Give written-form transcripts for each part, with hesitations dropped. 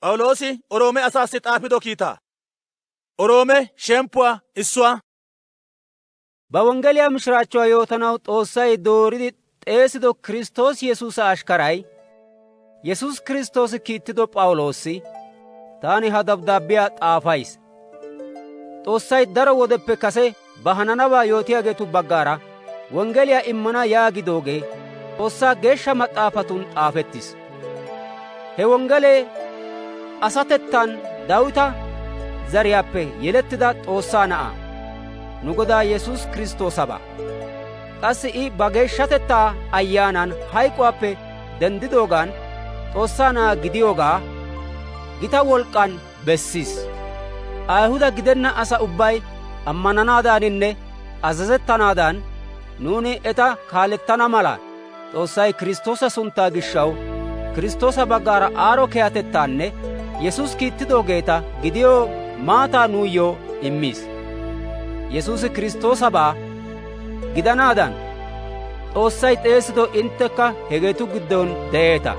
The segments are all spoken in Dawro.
Phaawulosi Oroome asaasi xaafido kiitaa. Oroome shemppuwaa issuwaa. Bawongeliyaa mishiraachchuwaa yootanaw Xoossay dooridi xeesido Kiristtoosi Yesuusa ashkaray, Yesuus Kiristtoosi kiittido P'awuloosi, taani ha dabddaabbiyaa xaafays. Xoossay daro wodeppe kase ba hananabaa yootiyaageetu baggaara wonggeliyaa immana yaagidoogee Xoossaa Geeshsha Mas'aafatun xaafettis. He wonggelee asatettaan Daawita zariyaappe yelettida Xoossaa Na'aa, nu Godaa Yesuus Kiristtoosabaa. Qassi I ba geeshshatettaa Ayyaanan hayk'uwaappe denddidoogan Xoossaa Na'aa gidiyoogaa gita wolk'k'an bessiis. Ayihuda gidenna asa ubbay ammananaadaaninne azazettanaadan nuuni eta kaalettana mala Xoossay Kiristtoosa sunttaa gishshaw Kiristtoosa baggaara aaro kehatettaanne Yesuus kiittidoogeeta gidiyoo maataa nuuyyoo immiis. Yesuusi Kiristtoosabaa gidanaadan Xoossay xeesido inttekka hegeetu giddon de'eeta.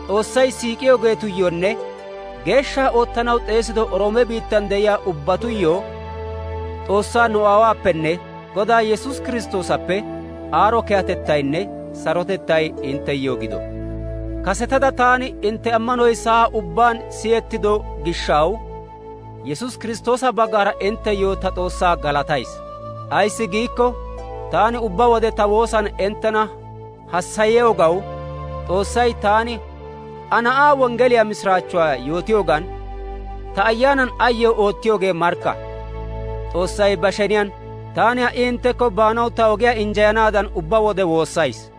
Xoossay siik'iyoogeetuyyoonne geeshsha oottanaw xeesido Oroome biittan de'iyaa ubbatuyyoo Xoossaa nu Aawaappenne Godaa Yesuus Kiristtoosappe aaro kehatettaynne sarotettay intteyyo gido. Kasetada taani intte ammanoy sa'aa ubbaan siyettido gishshaw Yesuus Kiristtoosa baggaara intteyyo ta Xoossaa galatays. Ayssi giikko taani ubbaa wode ta woosan inttena hassayiyoogaw Xoossay taani Na'aa wonggeliyaa mishiraachchuwaa yootiyoogan ta ayyaanan ayyo oottiyoogee markka. Xoossay ba sheniyaan taani ha'i inttekko baanaw ta ogiyaa injjeyanaadan ubbaa wode woossays.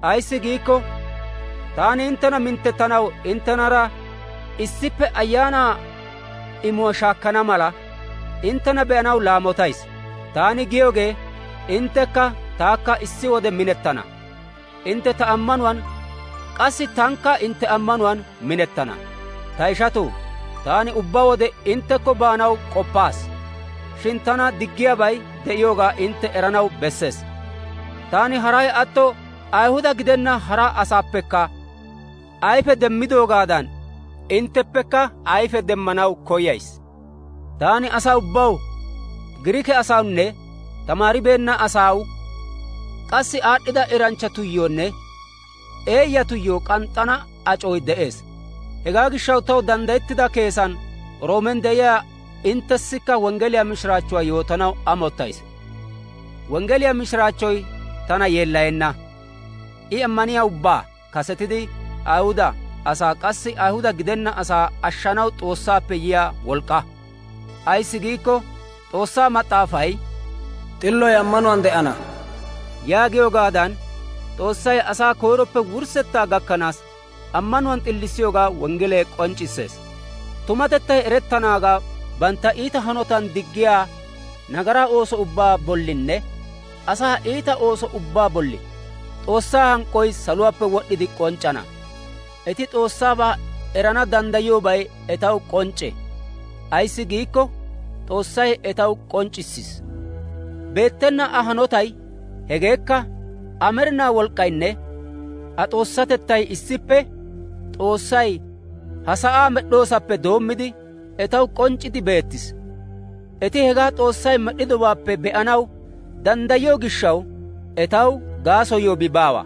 Ayssi giikko taani inttena minttettanaw inttenara issippe ayyaanaa imuwaa shaakkana mala inttena be'anaw laamotays. Taani giyoogee inttekka taakka issi wode minettana. Intte ta ammanuwaan qassi tankka intte ammanuwaan minettana. Ta ishatuu, taani ubbaa wode inttekko baanaw qoppaas. Shin tana diggiyaabay de'iyoogaa intte eranaw bessees. Taani haray atto Ayihuda gidenna hara asaappekka ayfe demmidoogaadan intteppekka ayfe demmanaw koyays. Taani asaa ubbaw, Giriike asawunne tamaaribeenna asaw, qassi aad'd'ida eranchchatuyyoonne eeyyatuyyoo k'ans's'ana ac'oy de'ees. Hegaa gishshaw taw danddayettida keesan Roomen de'iyaa inttessikka wonggeliyaa mishiraachchuwaa yootanaw amottays. Wonggeliyaa mishiraachchoy tana yeellayenna. I ammaniyaa ubbaa kasetidi Ayihuda asaa qassi Ayihuda gidenna asaa ashshanaw Xoossaappe yiyaa wolk'k'aa. Ayssi giikko Xoossaa Mas'aafay, «Xilloy ammanuwaan de'ana» yaagiyoogaadan Xoossay asaa koyroppe wurssettaa gakkanaas ammanuwaan xillissiyoogaa wonggelee k'onc'c'issees. Tumatettay erettanaagaa bantta iita hanotan diggiyaa nagaraa ooso ubbaa bollinne asaa iita ooso ubbaa bolli Xoossaa hank'k'oy saluwaappe wod'd'idi k'onc'c'ana. Eti Xoossaabaa erana danddayiyoobay etaw k'onc'c'e. Ayssi giikko Xoossay etaw k'onc'c'issis. Beettenna a hanotay, hegeekka a med'inaa wolk'k'aynne a Xoossatettay issippe Xoossay ha sa'aa med'd'oosappe doommidi etaw k'onc'c'idi beettis. Eti hegaa Xoossay med'd'idobaappe be'anaw danddayiyoo gishshaw etaw gaasoyoobi baawa.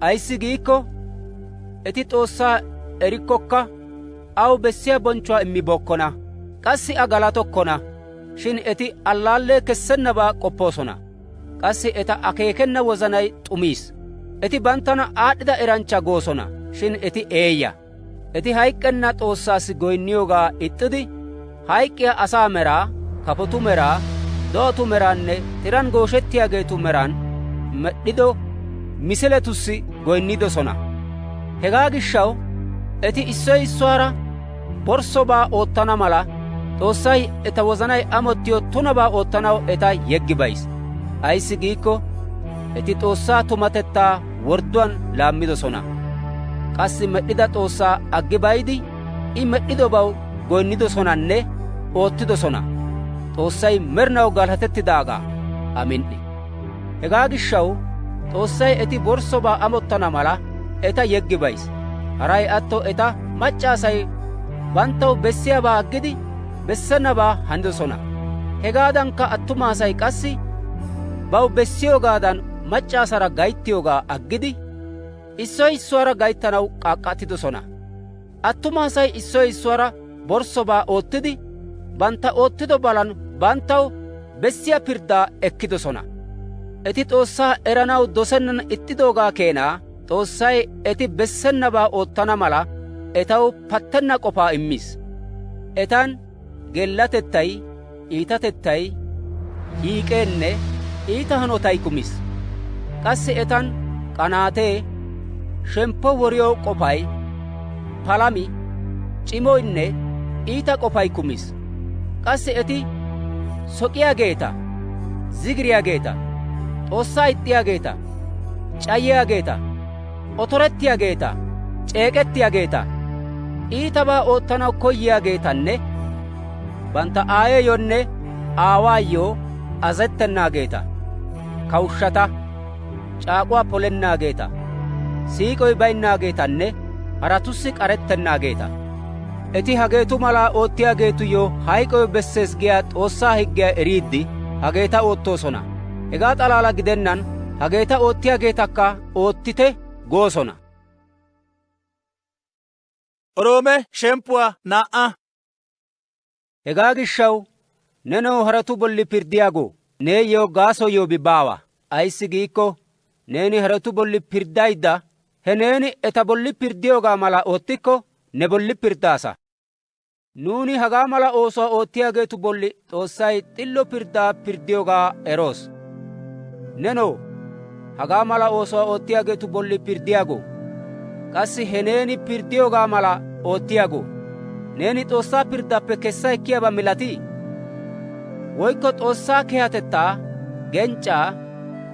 Ayssi giikko eti Xoossaa erikkokka aw bessiyaa bonchchuwaa immibookkona. Qassi a galatokkona. Shin eti allaallee kessennabaa k'oppoosona. Qassi eta akeekenna wozanay xumiis. Eti banttana aad'd'ida eranchcha goosona. Shin eti eeyya. Eti hayk'k'enna Xoossaassi goyinniyoogaa ixxidi hayk'k'iyaa asaa meraa, kafotu meraa, do'atu meraanne tiran gooshettiyaageetu meran med'd'ido misiletussi goyinnidosona. Hegaa gishshaw eti issoy issuwaara borssobaa oottana mala Xoossay eta wozanay amottiyo tunabaa oottanaw eta yeggi bayis. Ayssi giikko eti Xoossaa tumatettaa wordduwaan laammidosona. Qassi med'd'ida Xoossaa aggi bayidi I med'd'idobaw goyinnidosonanne oottidosona. Xoossay med'inaw galatettidaagaa. Amin"i. Hegaa gishshaw Xoossay eti borssobaa amottana mala eta yeggi bayis. Haray atto eta mac'c'a asay banttaw bessiyaabaa aggidi bessennabaa hanidosona. Hegaadankka attuma asay qassi baw bessiyoogaadan mac'c'a asaara gayttiyoogaa aggidi issoy issuwaara gayttanaw k'aak'k'atidosona. Attuma asay issoy issuwaara borssobaa oottidi bantta oottido balan banttaw bessiyaa pirddaa ekkidosona. Eti S'oossaa eranaw dosennan ixxidoogaa keenaa S'oossay eti bessennabaa oottana mala etaw pattenna qofaa immis. Etan geellatettay, iitatettay, hiiqeenne iita hanotay kumis. Qassi etan qanaatee, shemppo woriyoo qofay, palami, c'imoynne iita qofay kumis. Qassi eti sok'iyaageeta, zigiriyaageeta, S'oossaa ixxiyaageeta, c'ayiyaageeta, otorettiyaageeta, c'eek'ettiyaageeta, iitabaa oottanaw koyyiyaageetanne bantta aayeeyonne aawaayyo azazettennaageeta, kawushshata, c'aak'uwaa polennaageeta, siik'oy baynnaageetanne haratussi k'arettennaageeta. Eti hageetu malaa oottiyaageetuyyo hayk'oy bessees giyaa S'oossaa higgiyaa eriiddi hageeta oottoosona. Hegaa xalaala gidennan hageeta oottiyaageetakka oottite goosona. Oroome shemppuwaa 2. Hegaa gishshaw nenoo haratu bolli pirddiyaagoo, neeyyo gaasoyyoobi baawa. Ayissi giikko neeni haratu bolli pirddayidda he neeni eta bolli pirddiyoogaa mala oottikko ne bolli pirddaasa. Nuuni hagaa mala oosuwaa oottiyaageetu bolli S'oossay xillo pirddaa pirddiyoogaa eroos. Nenoo hagaa mala oosuwaa oottiyaageetu bolli pirddiyaagoo, qassi he neeni pirddiyoogaa mala oottiyaagoo, neeni S'oossaa pirddaappe kessa ekkiyaabaa milatii? Woykko S'oossaa kehatettaa, genc'c'aa,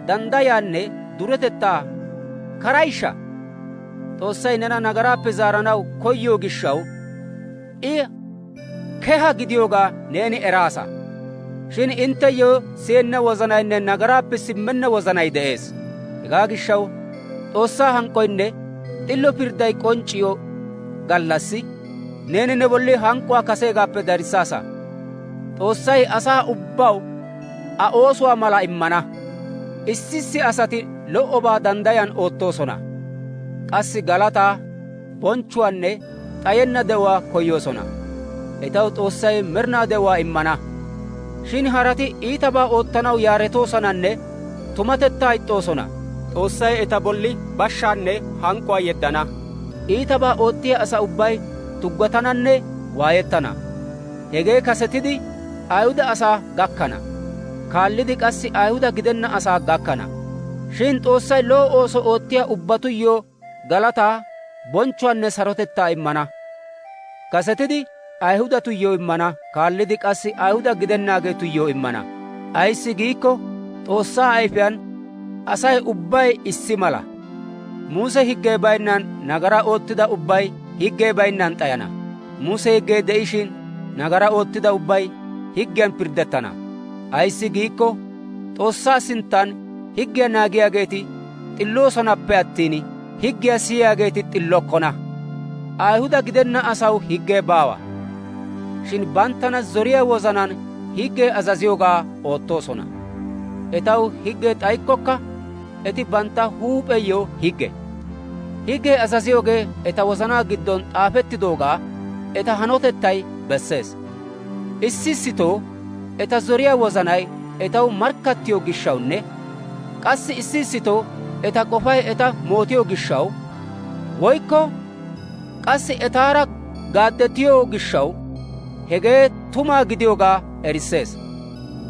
danddayaanne duretettaa karayishsha? S'oossay nena nagaraappe zaaranaw koyyoo gishshaw I keha gidiyoogaa neeni eraasa. Shin intteyyoo siyenna wozanaynne nagaraappe simmenna wozanay de'ees. Hegaa gishshaw S'oossaa hank'k'oynne xillo pirdday k'onc'c'iyo gallassi neeni ne bolli hank'k'uwaa kaseegaappe darissaasa. S'oossay asaa ubbaw a oosuwaa mala immana. Issi asati lo"obaa danddayan oottoosona. Qassi galataa, bonchchuwaanne xayenna de'uwaa koyyoosona. Etaw S'oossay med'inaa de'uwaa immana. Shin harati iitabaa oottanaw yaaretoosananne tumatettaa ixxoosona. S'oossay eta bolli bashshaanne hank'k'uwaa yeddana. Iitabaa oottiyaa asaa ubbay tuggatananne waayettana. Hegee kasetidi Ayihuda asaa gakkana. Kaallidi qassi Ayihuda gidenna asaa gakkana. Shin S'oossay lo"o ooso oottiyaa ubbatuyyoo galataa, bonchchuwaanne sarotettaa immana. Kasetidi Ayihudatuyyoo immana, kaallidi qassi Ayihuda gidennaageetuyyoo immana. Ayissi giikko S'oossaa ayifiyaan Asay ubbay issi mala. Muse higgee baynnan nagaraa oottida ubbay higgee baynnan xayana. Muse higgee de'ishin nagaraa oottida ubbay higgiyaan pirddettana. Ayissi giikko S'oossaa sinttan higgiyaa naagiyaageeti xilloosonappe attin higgiyaa siyiyaageeti xillokkona. Ayihuda gidenna asaw higgee baawa. Shin banttana zoriyaa wozanan higgee azaziyoogaa oottoosona. Etaw higgee xayikkokka eti bantta huupheyyoo higge. Higgee azaziyoogee eta wozanaa giddon xaafettidoogaa eta hanotettay bessees. Issitoo eta zoriyaa wozanay etaw markkattiyoo gishshawunne qassi issitoo eta k'ofay eta mootiyoo gishshaw, woykko qassi etaara gaaddetiyoo gishshaw hegee tumaa gidiyoogaa erissees.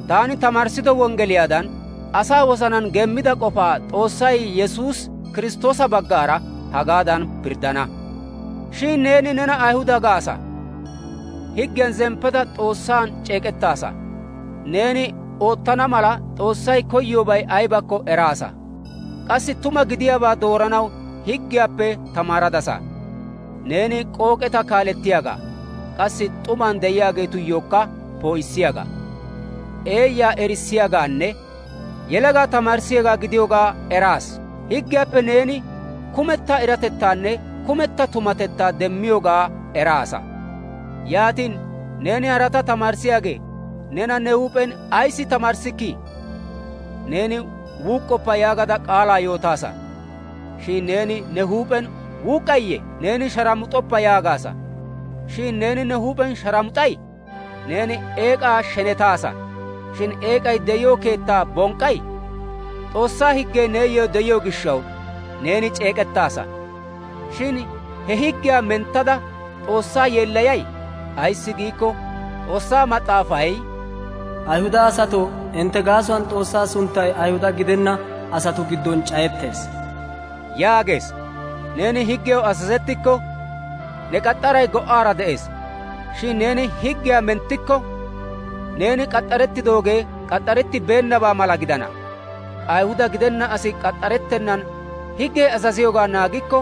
Taani tamaarissido wonggeliyaadan asaa wozanan geemmida qofaa S'oossay Yesuus Kiristtoosa baggaara hagaadan pirddana. Shin neeni nena Ayihuda gaasa. Higgiyaan zemppeda S'oossaan c'eek'ettaasa. Neeni oottana mala S'oossay koyyoobay aybakko eraasa. Qassi tuma gidiyaabaa dooranaw higgiyaappe tamaaradasa. Neeni k'ook'eta kaalettiyaagaa, qassi xuman de'iyaageetuyyookka poo'issiyaagaa, eeyyaa erissiyaagaanne yelagaa tamaarissiyaagaa gidiyoogaa eraas. Higgiyaappe neeni kumetta eratettaanne kumetta tumatettaa demmiyoogaa eraasa. Yaatin neeni harata tamaarsiyaagee nena ne huuphen aysi tamaarsikkii? Neeni wuuqqoppa yaagada qaalaa yootaasa. Shin neeni ne huuphen wuuqqayye neeni sharamuxoppa yaagaasa. Shin neeni ne huuphen sharamuxay? Neeni eeqaa shenetaasa. Shin eeqay de'iyoo keettaa bonqqay? Xoossaa higgee neeyyoo de'iyoo gishshaw neeni ceeqettaasa. Shin he higgiyaa menttada Xoossaa yeellayay? Ayssi giikko Xoossaa maxaafay, Ayihuda asatoo, intte gaasuwaan Xoossaa sunttay Ayihuda gidenna asatu giddon cayettees yaagees. Neeni higgew azazettikko ne k'ax'aray go'aara de'ees. Shin neeni higgiyaa menttikko neeni k'ax'arettidoogee k'ax'arettibeennabaa mala gidana. Ayihuda gidenna asi k'ax'arettennan higgee azaziyoogaa naagikko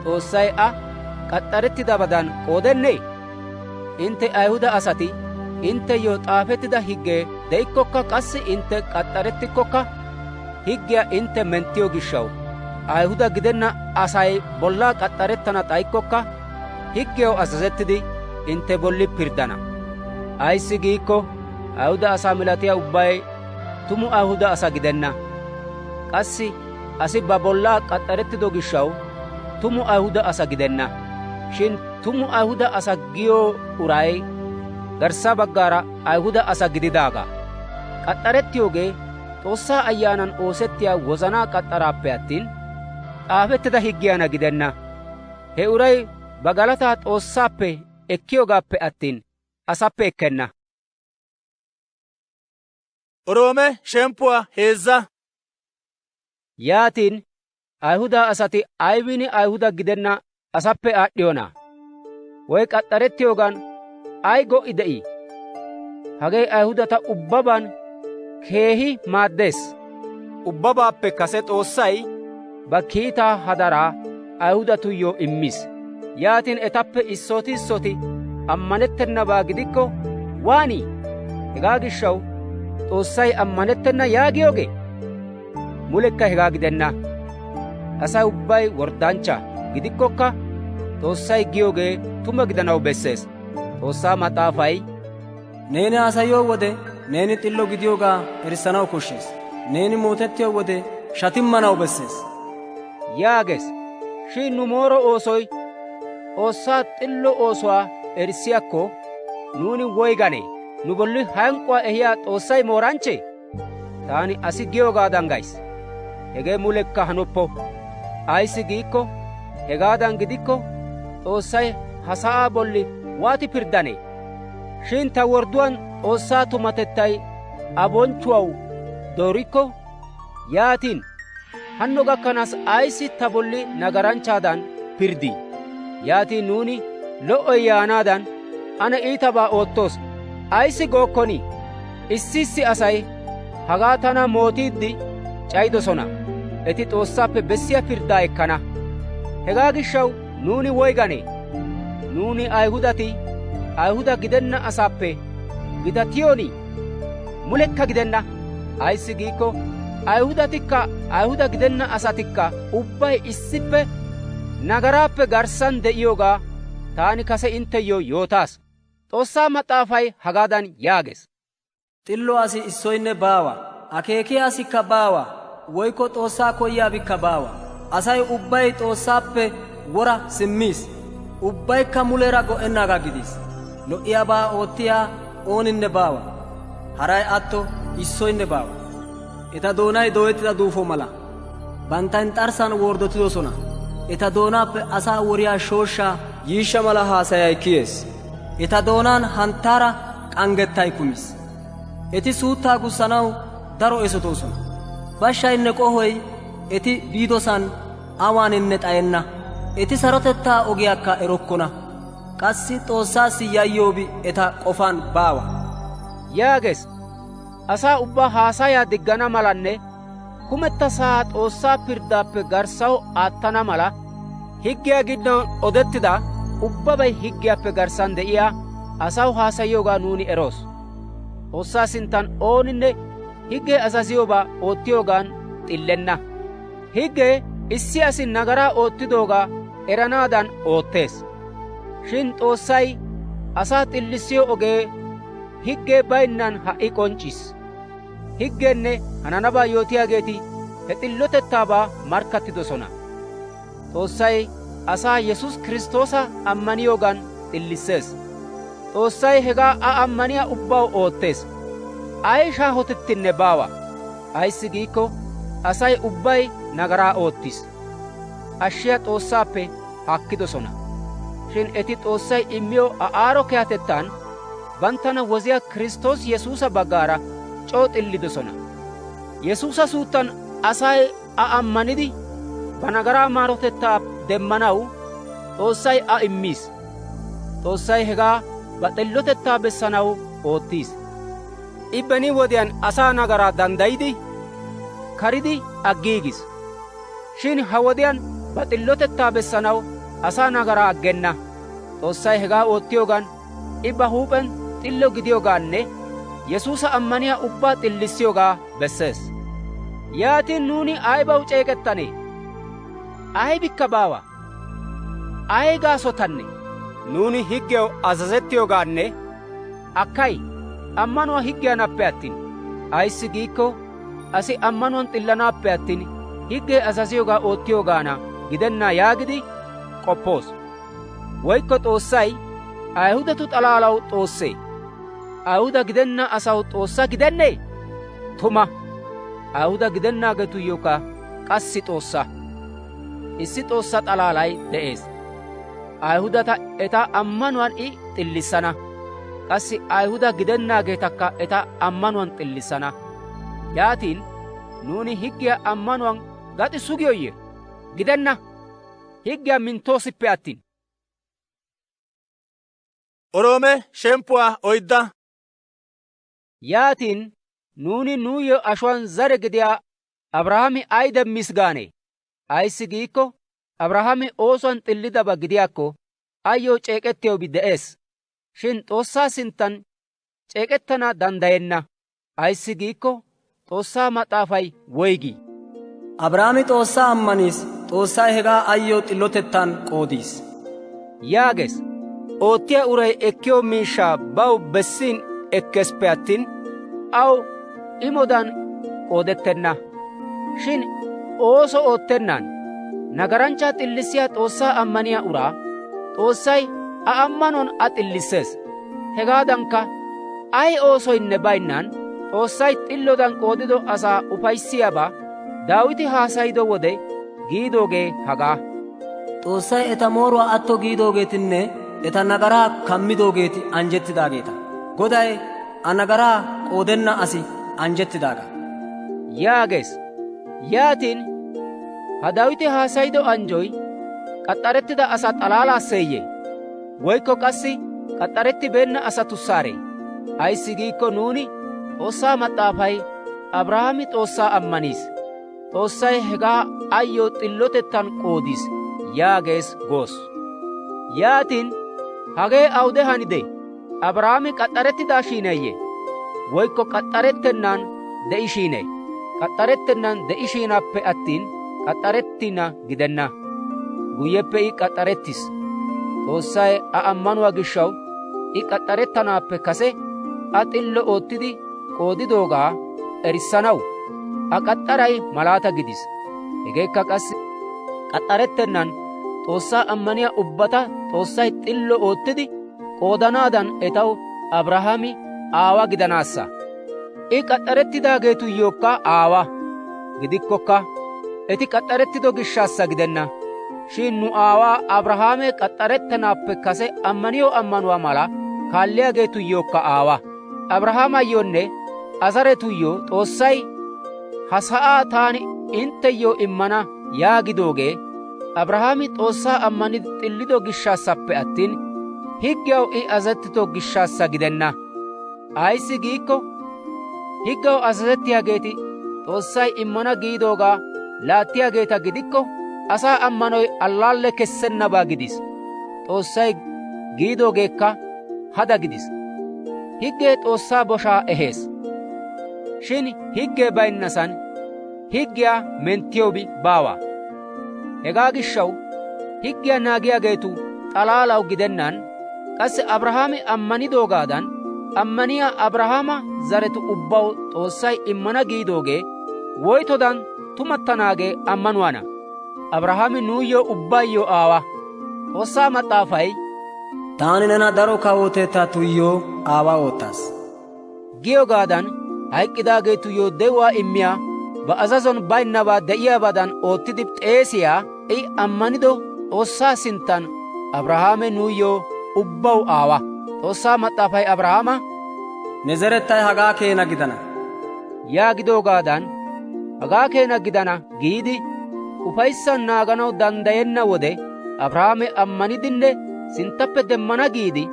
Xoossay k'ax'arettidabadan qoodennee? Intte Ayihuda asati intteyyo xaafettida higgee de'ikkokka qassi intte k'ax'arettikkokka higgiyaa intte menttiyo gishshaw Ayihuda gidenna asay bollaa k'ax'arettana xayikkokka higgew azazettidi intte bolli pirddana. Ayssi giikko Ayihuda asaa milatiyaa ubbay tumu Ayihuda asaa gidenna. Qassi asi ba bollaa k'ax'arettido gishshaw tumu Ayihuda asaa gidenna. Shin tumu Ayihuda asaa giyoo uray garssa baggaara Ayihuda asaa gididaagaa. K'ax'arettiyoogee Xoossaa Ayyaanan oosettiyaa wozanaa k'ax'araappe attin xaafettida higgiyaana gidenna. He uray ba galataa Xoossaappe ekkiyoogaappe attin asappe ekkenna. Oroome shemppuwaa heezza. Yaatin Ayihuda asati aybin Ayihuda gidenna asappe aad'd'iyoonaa? Woy k'ax'arettiyoogan ay go'i de'ii? Hagee Ayihudata ubbabaan keehi maaddees. Ubbabaappe kase Xoossay ba kiitaa hadaraa Ayihudatuyyo immis. Yaatin etappe issoti ammanettennabaa gidikko waanii? Hegaa gishshaw Xoossay ammanettenna yaagiyooge? Mulekka hegaa gidenna. Asay ubbay worddanchcha gidikkokka Xoossay giyoogee tuma gidanaw bessees. Xoossaa maxaafay, neeni haasayiyoo wode neeni xillo gidiyoogaa erissanaw koshshees. Neeni mootettiyoo wode shatimmanaw bessees yaagees. Shin nu mooro oosoy Xoossaa xillo oosuwaa erissiyaakko nuuni woyganee? Nu bolli hank'k'uwaa ehiyaa Xoossay mooranchchee? Taani asi giyoogaadan gays. Hegee mulekka hanoppo. Ayssi giikko hegaadan gidikko Xoossay ha sa'aa bolli waati pirddanee? Shin ta wordduwaan Xoossaa tumatettay a bonchchuwaw doorikko, yaatin hanno gakkanaas aysi ta bolli nagaranchchaadan pirddii? Yaatin nuuni lo"oy yaanaadan ane iitabaa oottoos. Ayssi gookkoni? Issi asay hagaa tana mootiiddi cayidosona. Eti Xoossaappe bessiyaa pirddaa ekkana. Hegaa gishshaw nuuni woyganee? Nuuni Ayihudati Ayihuda gidenna asaappe gitatiyoonii? Mulekka gidenna. Ayssi giikko Ayihudatikka Ayihuda gidenna asatikka ubbay issippe nagaraappe garssan de'iyoogaa taani kase intteyyo yootaas. Xoossaa maxaafay hagaadan yaagees. Xillo asi issoynne baawa, akeekiyaa asikka baawa, woykko Xoossaa koyyaabikka baawa. Asay ubbay Xoossaappe wora simmiis. Ubbaykka muleera go'ennaagaa gidiis. Lo"iyaabaa oottiyaa ooninne baawa. Haray atto issoynne baawa. Eta doonay dooyettida duufo mala. Bantta inxarssan worddotidosona. Eta doonaappe asaa woriyaa shooshshaa yiishsha mala haasayay kiyees. Eta doonaan hanttaara qanggettay kumis. Eti suuttaa gussanaw daro esotoosona. Bashshaynne qohoy eti biidosan awaaninne xayenna. Eti sarotettaa ogiyaakka erokkona. Qassi Xoossaassi yayyiyoobi eta qofaan baawa yaagees. Asaa ubbaa haasayaa diggana malanne kumetta sa'aa Xoossaa pirddaappe garssaw aattana mala higgiyaa giddon odettida ubbabay higgiyaappe garssan de'iyaa asaw haasayiyoogaa nuuni eroos. Xoossaa sinttan ooninne higgee azaziyoobaa oottiyoogan xillenna. Higgee issi asi nagaraa oottidoogaa eranaadan oottees. Shin Xoossay asaa xillissiyo ogee higgee baynnan ha'i qonccis. Higgeenne hananabaa yootiyaageeti he xillotettaabaa markkattidosona. Xoossay asaa Yesuus Kiristtoosa ammaniyoogan xillissees. Xoossay hegaa a ammaniyaa ubbaw oottees. Ay shaahotettinne baawa. Ayssi giikko asay ubbay nagaraa oottis. Ashshiyaa Xoossaappe haakkidosona. Shin eti Xoossay immiyo aaro kehatettaan banttana woziyaa Kiristtoosi Yesuusa baggaara c'oo xillidosona. Yesuusa suuttan asay a ammanidi ba nagaraa maarotettaa demmanaw Xoossay a immiis. Xoossay hegaa ba xillotettaa bessanaw oottiis. I beni wodiyaan asaa nagaraa danddayidi karidi aggiigis. Shin ha wodiyaan ba xillotettaa bessanaw asaa nagaraa aggenna. Xoossay hegaa oottiyoogan I ba huuphen xillo gidiyoogaanne Yesuusa ammaniyaa ubbaa xillissiyoogaa bessees. Yaatin nuuni aybaw ceeqettanee? Aybikka baawa. Ay gaasotanne? Nuuni higgew azazettiyoogaanne akkay ammanuwaa higgiyaanappe attin. Ayssi giikko asi ammanuwan xillanaappe attin higgee azaziyoogaa oottiyoogaana gidennaa yaagidi qoppoos. Woykko Xoossay Ayihudatu xalaalaw Xoossee? Ayihuda gidenna asaw Xoossaa gidennee? Tuma Ayihuda gidennaageetuyyookka qassi Xoossaa. Issi Xoossaa xalaalay de'ees. Ayihudata eta ammanuwaan I xillissana. Qassi Ayihuda gidennaageetakka eta ammanuwaan xillissana. Yaatiin nuuni higgiyaa ammanuwaan gaxi sugiyoyye? Gidenna. Higgiyaa mintoosippe attin. Oroome shemppuwaa oydda. Yaatiin nuuni nuuyyo ashuwaan zare gidiyaa Abrahaami ay demmis gaanee? Ayssi giikko Abrahaami oosuwaan xillidaba gidiyaakko ayyoo ceeqettiyoobi de'ees. Shin Xoossaa sinttan ceeqettana danddayenna. Ayssi giikko Xoossaa maxaafay woygii? Abrahaami Xoossaa ammaniis. Xoossay hegaa ayyoo xillotettaan qoodiis yaagees. Oottiyaa uray ekkiyoo miishshaa baw bessiin ekkesppe attin aw imodan qoodettenna. Shin ooso oottennaan nagaranchchaa xillissiyaa Xoossaa ammaniyaa uraa Xoossay a ammanon a xillissees. Hegaadankka ay oosoynne baynnan Xoossay xillodan qoodido asaa ufayissiyaabaa Daawiti haasayido wode giidoogee hagaa. Xoossay eta mooruwaa atto giidoogeetinne eta nagaraa kammidoogeeti anjjettidaageeta. Goday a nagaraa qoodenna asi anjjettidaaga yaagees. Yaatiin ha Daawiti haasayido anjjoy qaxxarettida asaa xalaalaasseeyye? Woykko qassi qaxxarettibeenna asatussaaree? Ayssi giikko nuuni Xoossaa maxaafay Abrahaami Xoossaa ammaniis. Xoossay hegaa ayyoo xillotettan qoodiis yaagees goos. Yaatiin hagee awude hanide? Abrahaami qaxxarettidaashiineeyye? Woykko qaxxarettennaan de'ishiinee? Qaxxarettennaan de'ishiinappe attin qaxxarettina gidenna. Guyyeppe I qaxxarettis. Xoossay a ammanuwaa gishshaw I qaxxarettanaappe kase a xillo oottidi qoodidoogaa erissanaw a qaxxaray malaata gidis. Hegeekka qassi qaxxarettennan Xoossaa ammaniyaa ubbata Xoossay xillo oottidi qoodanaadan etaw Abrahaami aawaa gidanaassa. I qaxxarettidaageetuyyookka aawaa gidikkokka eti qaxxarettido gishshaassa gidenna. Shin nu aawaa Abrahaame qaxxarettanaappe kase ammaniyo ammanuwaa mala kaalliyaageetuyyookka aawaa. Abrahaamayyoonne azaretuyyo Xoossay ha sa'aa taani intteyyoo immana yaagidoogee Abrahaami Xoossaa ammanidi xillido gishshaassappe attin higgiyaw I azazettido gishshaassa gidenna. Ayssi giikko higgaw azazettiyaageeti Xoossay immana giidoogaa laattiyaageeta gidikko asaa ammanoy allaalle kessennabaa gidis. Xoossay giidoogeekka hada gidis. Higgee Xoossaa boshaa ehees. Shin higgee baynnasan higgiyaa menttiyoobi baawa. Hegaa gishshaw higgiyaa naagiyaageetu xalaalaw gidennaan Qassi Abrahaami ammanidoogaadan ammaniyaa Abrahaama zaretu ubbaw S'oossay immana giidoogee woytodan tumattanaagee ammanuwaana. Abrahaami nuuyyoo ubbayyoo aawa. S'oossaa Maxaafay, taani nena daro kawutetatuyyoo aawaa oottaas giyoogaadan hayk'k'idaageetuyyoo de'uwaa immiyaa ba azazon baynnabaa de'iyaabaadan oottidi xeesiyaa I ammanido S'oossaa sinttan Abrahaame nuuyyoo ubbaw aawa. S'oossaa Maxaafay Abrahaama, ne zerettay hagaa keena gidana yaagidoogaadan hagaa keena gidana giidi ufayssan naaganaw danddayenna wode Abrahaame ammanidinne sinttappe demmana giidi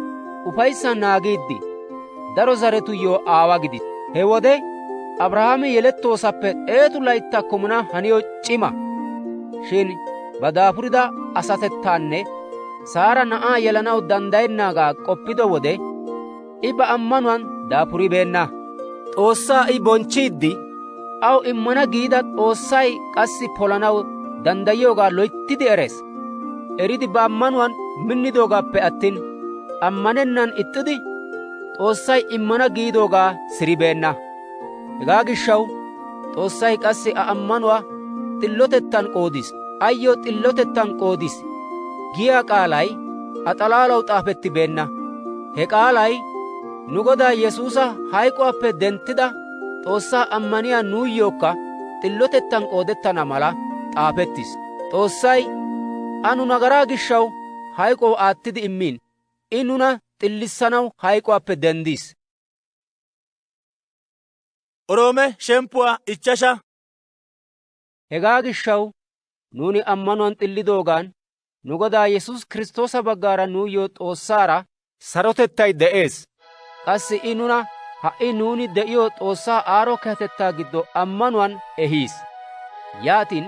ufayssan naagiiddi daro zaretuyyoo aawa gidis. He wode Abrahaame yelettoosappe 100 layttaa kumana haniyo c'ima. Shin ba daafurida asatettaanne Saara na'aa yelanaw danddayennaagaa qoppido wode I ba ammanuwaan daafuribeenna. Xoossaa I bonchchiiddi aw immana giida Xoossay qassi polanaw danddayiyoogaa loyttidi erees. Eridi ba ammanuwaan minnidoogaappe attin ammanennan ixxidi Xoossay immana giidoogaa siribeenna. Hegaa gishshaw Xoossay qassi ammanuwaa xillotettan qoodis. Ayyo xillotettan qoodis giyaa qaalay xalaalaw xaafettibeenna. He qaalay nu Godaa Yesuusa hayk'uwaappe denttida Xoossaa ammaniyaa nuuyyookka xillotettan qoodettana mala xaafettis. Xoossay nu nagaraa gishshaw hayk'oo aattidi immiin I nuna xillissanaw hayk'uwaappe denddiis. Oroome shemppuwaa 5. Hegaa gishshaw nuuni ammanuwaan xillidoogaan nu Godaa Yesuus Kiristtoosa baggaara nuuyyoo Xoossaara sarotettay de'ees. Qassi I nuna ha"i nuuni de'iyo Xoossaa aaro kehatettaa giddo ammanuwaan ehiis. Yaatin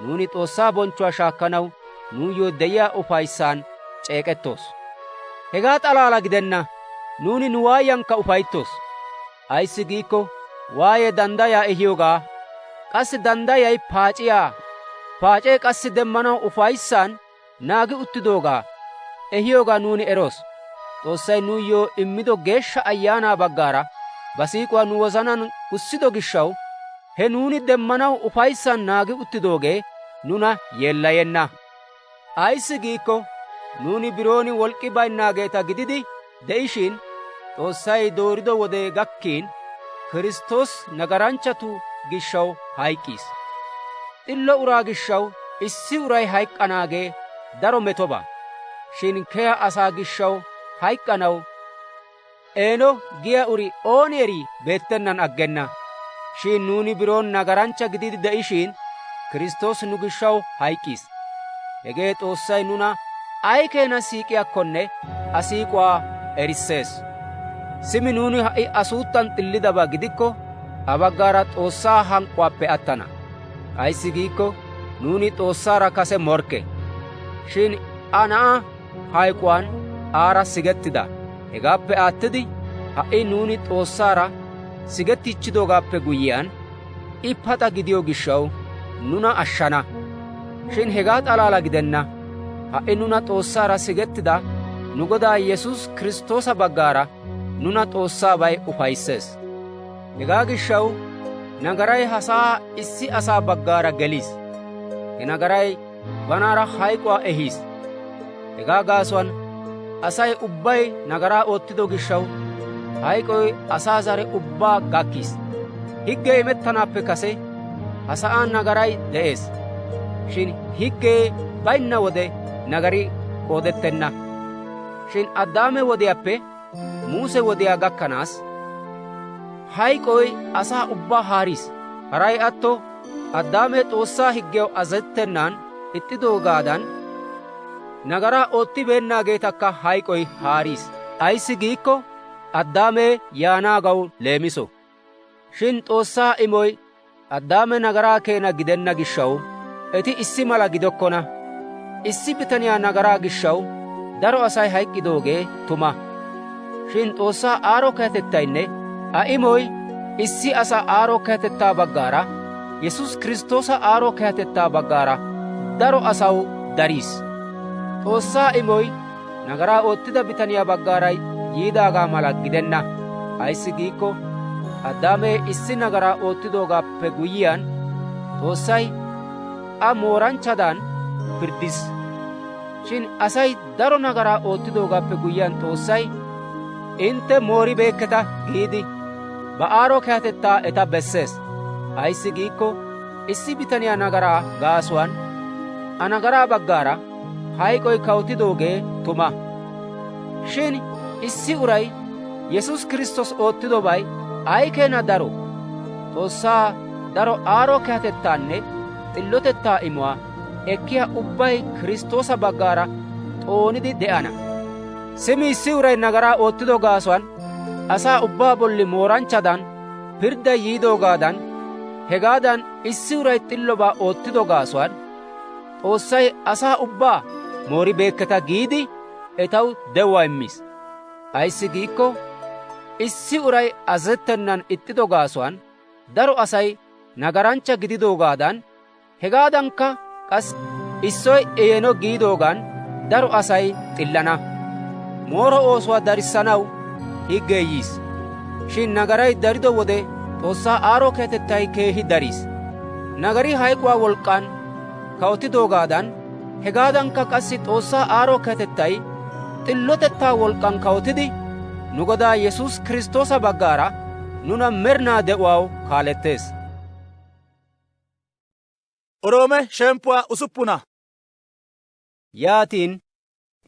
nuuni Xoossaa bonchchuwaa shaakkanaw nuuyyoo de'iyaa ufayssaan ceeqettoos. Hegaa xalaala gidenna, nuuni nu waayankka ufayttoos. Ayssi giikko waayee danddayaa ehiyoogaa, qassi danddayay paaciyaa, paacee qassi demmanaw ufayssaan naagi uttidoogaa ehiyoogaa nuuni eroos. Xoossay nuuyyoo immido Geeshsha Ayaanaa baggaara ba siik'uwaa nu wozanan gussido gishshaw he nuuni demmanaw ufayssaan naagi uttidoogee nuna yeellayenna. Ayssi giikko nuuni biroon wolk'k'i baynnaageeta gididi de'ishin Xoossay doorido wode gakkiin Kiristtoosi nagaranchchatu gishshaw hayk'k'iis. Xillo uraa gishshaw issi uray hayk'k'anaagee daro metoba. Shin keha asaa gishshaw hayk'k'anaw eeno giyaa uri ooni eri beettennan aggenna. Shin nuuni biroon nagaranchcha gididi de'ishin Kiristtoosi nu gishshaw hayk'k'iis. Hegee Xoossay nuna ay keena siik'iyaakkonne a siik'uwaa erissees. Simi nuuni ha'i asuuttan xillidabaa gidikko a baggaara Xoossaa hank'k'uwaappe attana. Ayssi giikko nuuni Xoossaara kase morkke. Shin a na'aa hayk'uwaan aara sigettida. Hegaappe aattidi ha'i nuuni Xoossaara sigettichchidoogaappe guyyiyaan I paxa gidiyo gishshaw nuna ashshana. Shin hegaa xalaala gidenna, ha'i nuna Xoossaara sigettida nu Godaa Yesuus Kiristtoosa baggaara nuna Xoossaabay ufayssees. Hegaa gishshaw nagaray ha sa'aa issi asaa baggaara geliis. He nagaray banaara hayk'uwaa ehiis. Hegaa gaasuwaan asay ubbay nagaraa oottido gishshaw hayk'oy asaa zare ubbaa gakkiis. Higgee imettanaappe kase ha sa'aan nagaray de'ees. Shin higgee baynna wode nagari qoodettenna. Shin Addaame wodiyaappe Muse wodiyaa gakkanaas hayk'oy asaa ubbaa haariis. Haray atto Addaame Xoossaa higgew azazettennan ixxidoogaadan nagaraa oottibeenaageetakka hayk'oy haariis. Ayssi giikko Addaame yaanaagaw leemiso. Shin Xoossaa imoy Addaame nagaraa keena gidenna gishshaw eti issi mala gidokkona. Issi bitaniyaa nagaraa gishshaw daro asay hayk'k'idoogee tuma. Shin Xoossaa aaro kehatettaynne a imoy issi asaa aaro kehatettaa baggaara Yesuus Kiristtoosa aaro kehatettaa baggaara daro asaw dariis. Xoossaa imoy nagaraa oottida bitaniyaa baggaara yiidaagaa mala gidenna. Ayssi giikko Addaamee issi nagaraa oottidoogaappe guyyiyaan Xoossay a mooranchchadan pirddis. Shin asay daro nagaraa oottidoogaappe guyyiyaan Xoossay intte mooribeekketa giidi ba aaro kehatettaa eta bessees. Ayssi giikko issi bitaniyaa nagaraa gaasuwaan a nagaraa baggaara hayqoy kawutidoogee tuma. Shin issi uray Yesus Kiristos oottidobay ay keena daro. Xoossaa daro aaro kehatettaanne xillotettaa imuwaa ekkiyaa ubbay Kiristoosa baggaara xoonidi de'ana. Simi issi uray nagaraa oottido gaasuwaan asaa ubbaa bolli mooranchchadan pirdday yiidoogaadan hegaadan issi uray xillobaa oottido gaasuwaan Xoossay asaa ubbaa mooribeekketa giidi etaw de'uwaa immis. Ayssi giikko issi uray azazettennan ixxido gaasuwaan daro asay nagaranchcha gididoogaadan hegaadankka qassi issoy eeno giidoogan daro asay xillana. Mooro oosuwaa darissanaw higgee yiis. Shin nagaray darido wode Xoossaa aaro kehatettay keehi dariis. Nagari hayquwaa wolk'k'aan kawutidoogaadan hegaadankka qassi Xoossaa aaro kehatettay xillotettaa wolk'k'aan kawutidi nu Godaa Yesus Kiristtoosa baggaara nuna med'inaa de'uwaw kaalettees. Oroome shemppuwaa usuppuna. Yaatiin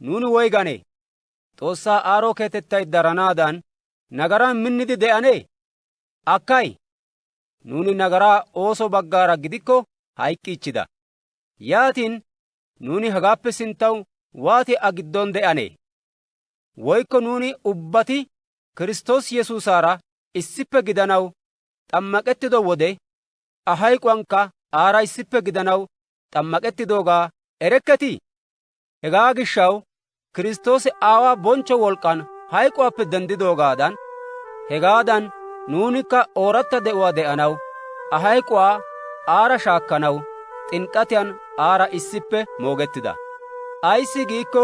nuuni woyganee? Xoossaa aaro kehatettay daranaadan nagaran minnidi de'anee? Akkay! Nuuni nagaraa ooso baggaara gidikko hayk'k'iichchida. Yaatiin nuuni hagaappe sinttaw waati a giddon de'anee? Woykko nuuni ubbati Kiristoos Yesuusaara issippe gidanaw xammaqettido wode a hayquwaankka aara issippe gidanaw xammaqettidoogaa erekketii? Hegaa gishshaw Kiristoosi Aawaa bonchcho wolk'k'aan hayquwaappe denddidoogaadan hegaadan nuunikka ooratta de'uwaa de'anaw a hayquwaa aara shaakkanaw s'ink'k'atiyaan aara issippe moogettida. Ayssi giikko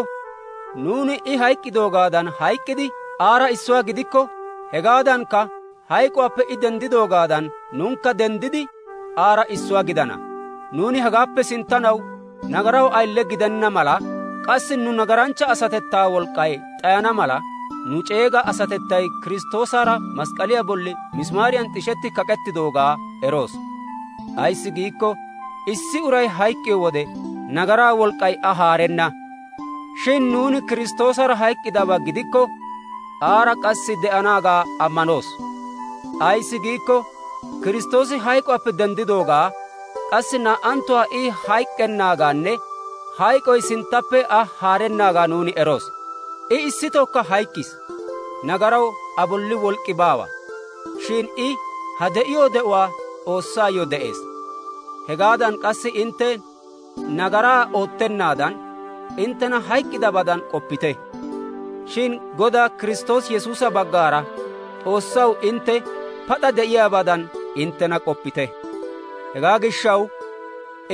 nuuni I hayk'k'idoogaadan hayk'k'idi aara issuwaa gidikko hegaadankka hayquwaappe I denddidoogaadan nunkka denddidi aara issuwaa gidana. Nuuni hagaappe sinttanaw nagaraw ayile gidenna mala qassi nu nagaranchcha asatettaa wolk'k'ay xayana mala nu ceega asatettay Kiristoosaara mask'k'aliyaa bolli misimaariyan xishetti kak'ettidoogaa eroos. Ayssi giikko issi uray hayk'k'iyo wode nagaraa wolk'k'ay a haarenna. Shin nuuni Kiristoosaara hayk'k'idaba gidikko aara qassi de'anaagaa ammanoos. Ayssi giikko Kiristoosi hayquwaappe denddidoogaa qassi naa"anttuwaa I hayk'k'ennaagaanne hayqoy sinttappe a haarennaagaa nuuni eroos. I issitookka hayk'k'is. Nagaraw a bolli wolk'k'i baawa. Shin I ha de'iyo de'uwaa Xoossaayyo de'ees. Hegaadan qassi intte nagaraa oottennaadan inttena hayk'k'idabadan qoppite. Shin Godaa Kiristoos Yesuusa baggaara Xoossaw intte pas'a de'iyaabadan inttena qoppite. Hegaa gishshaw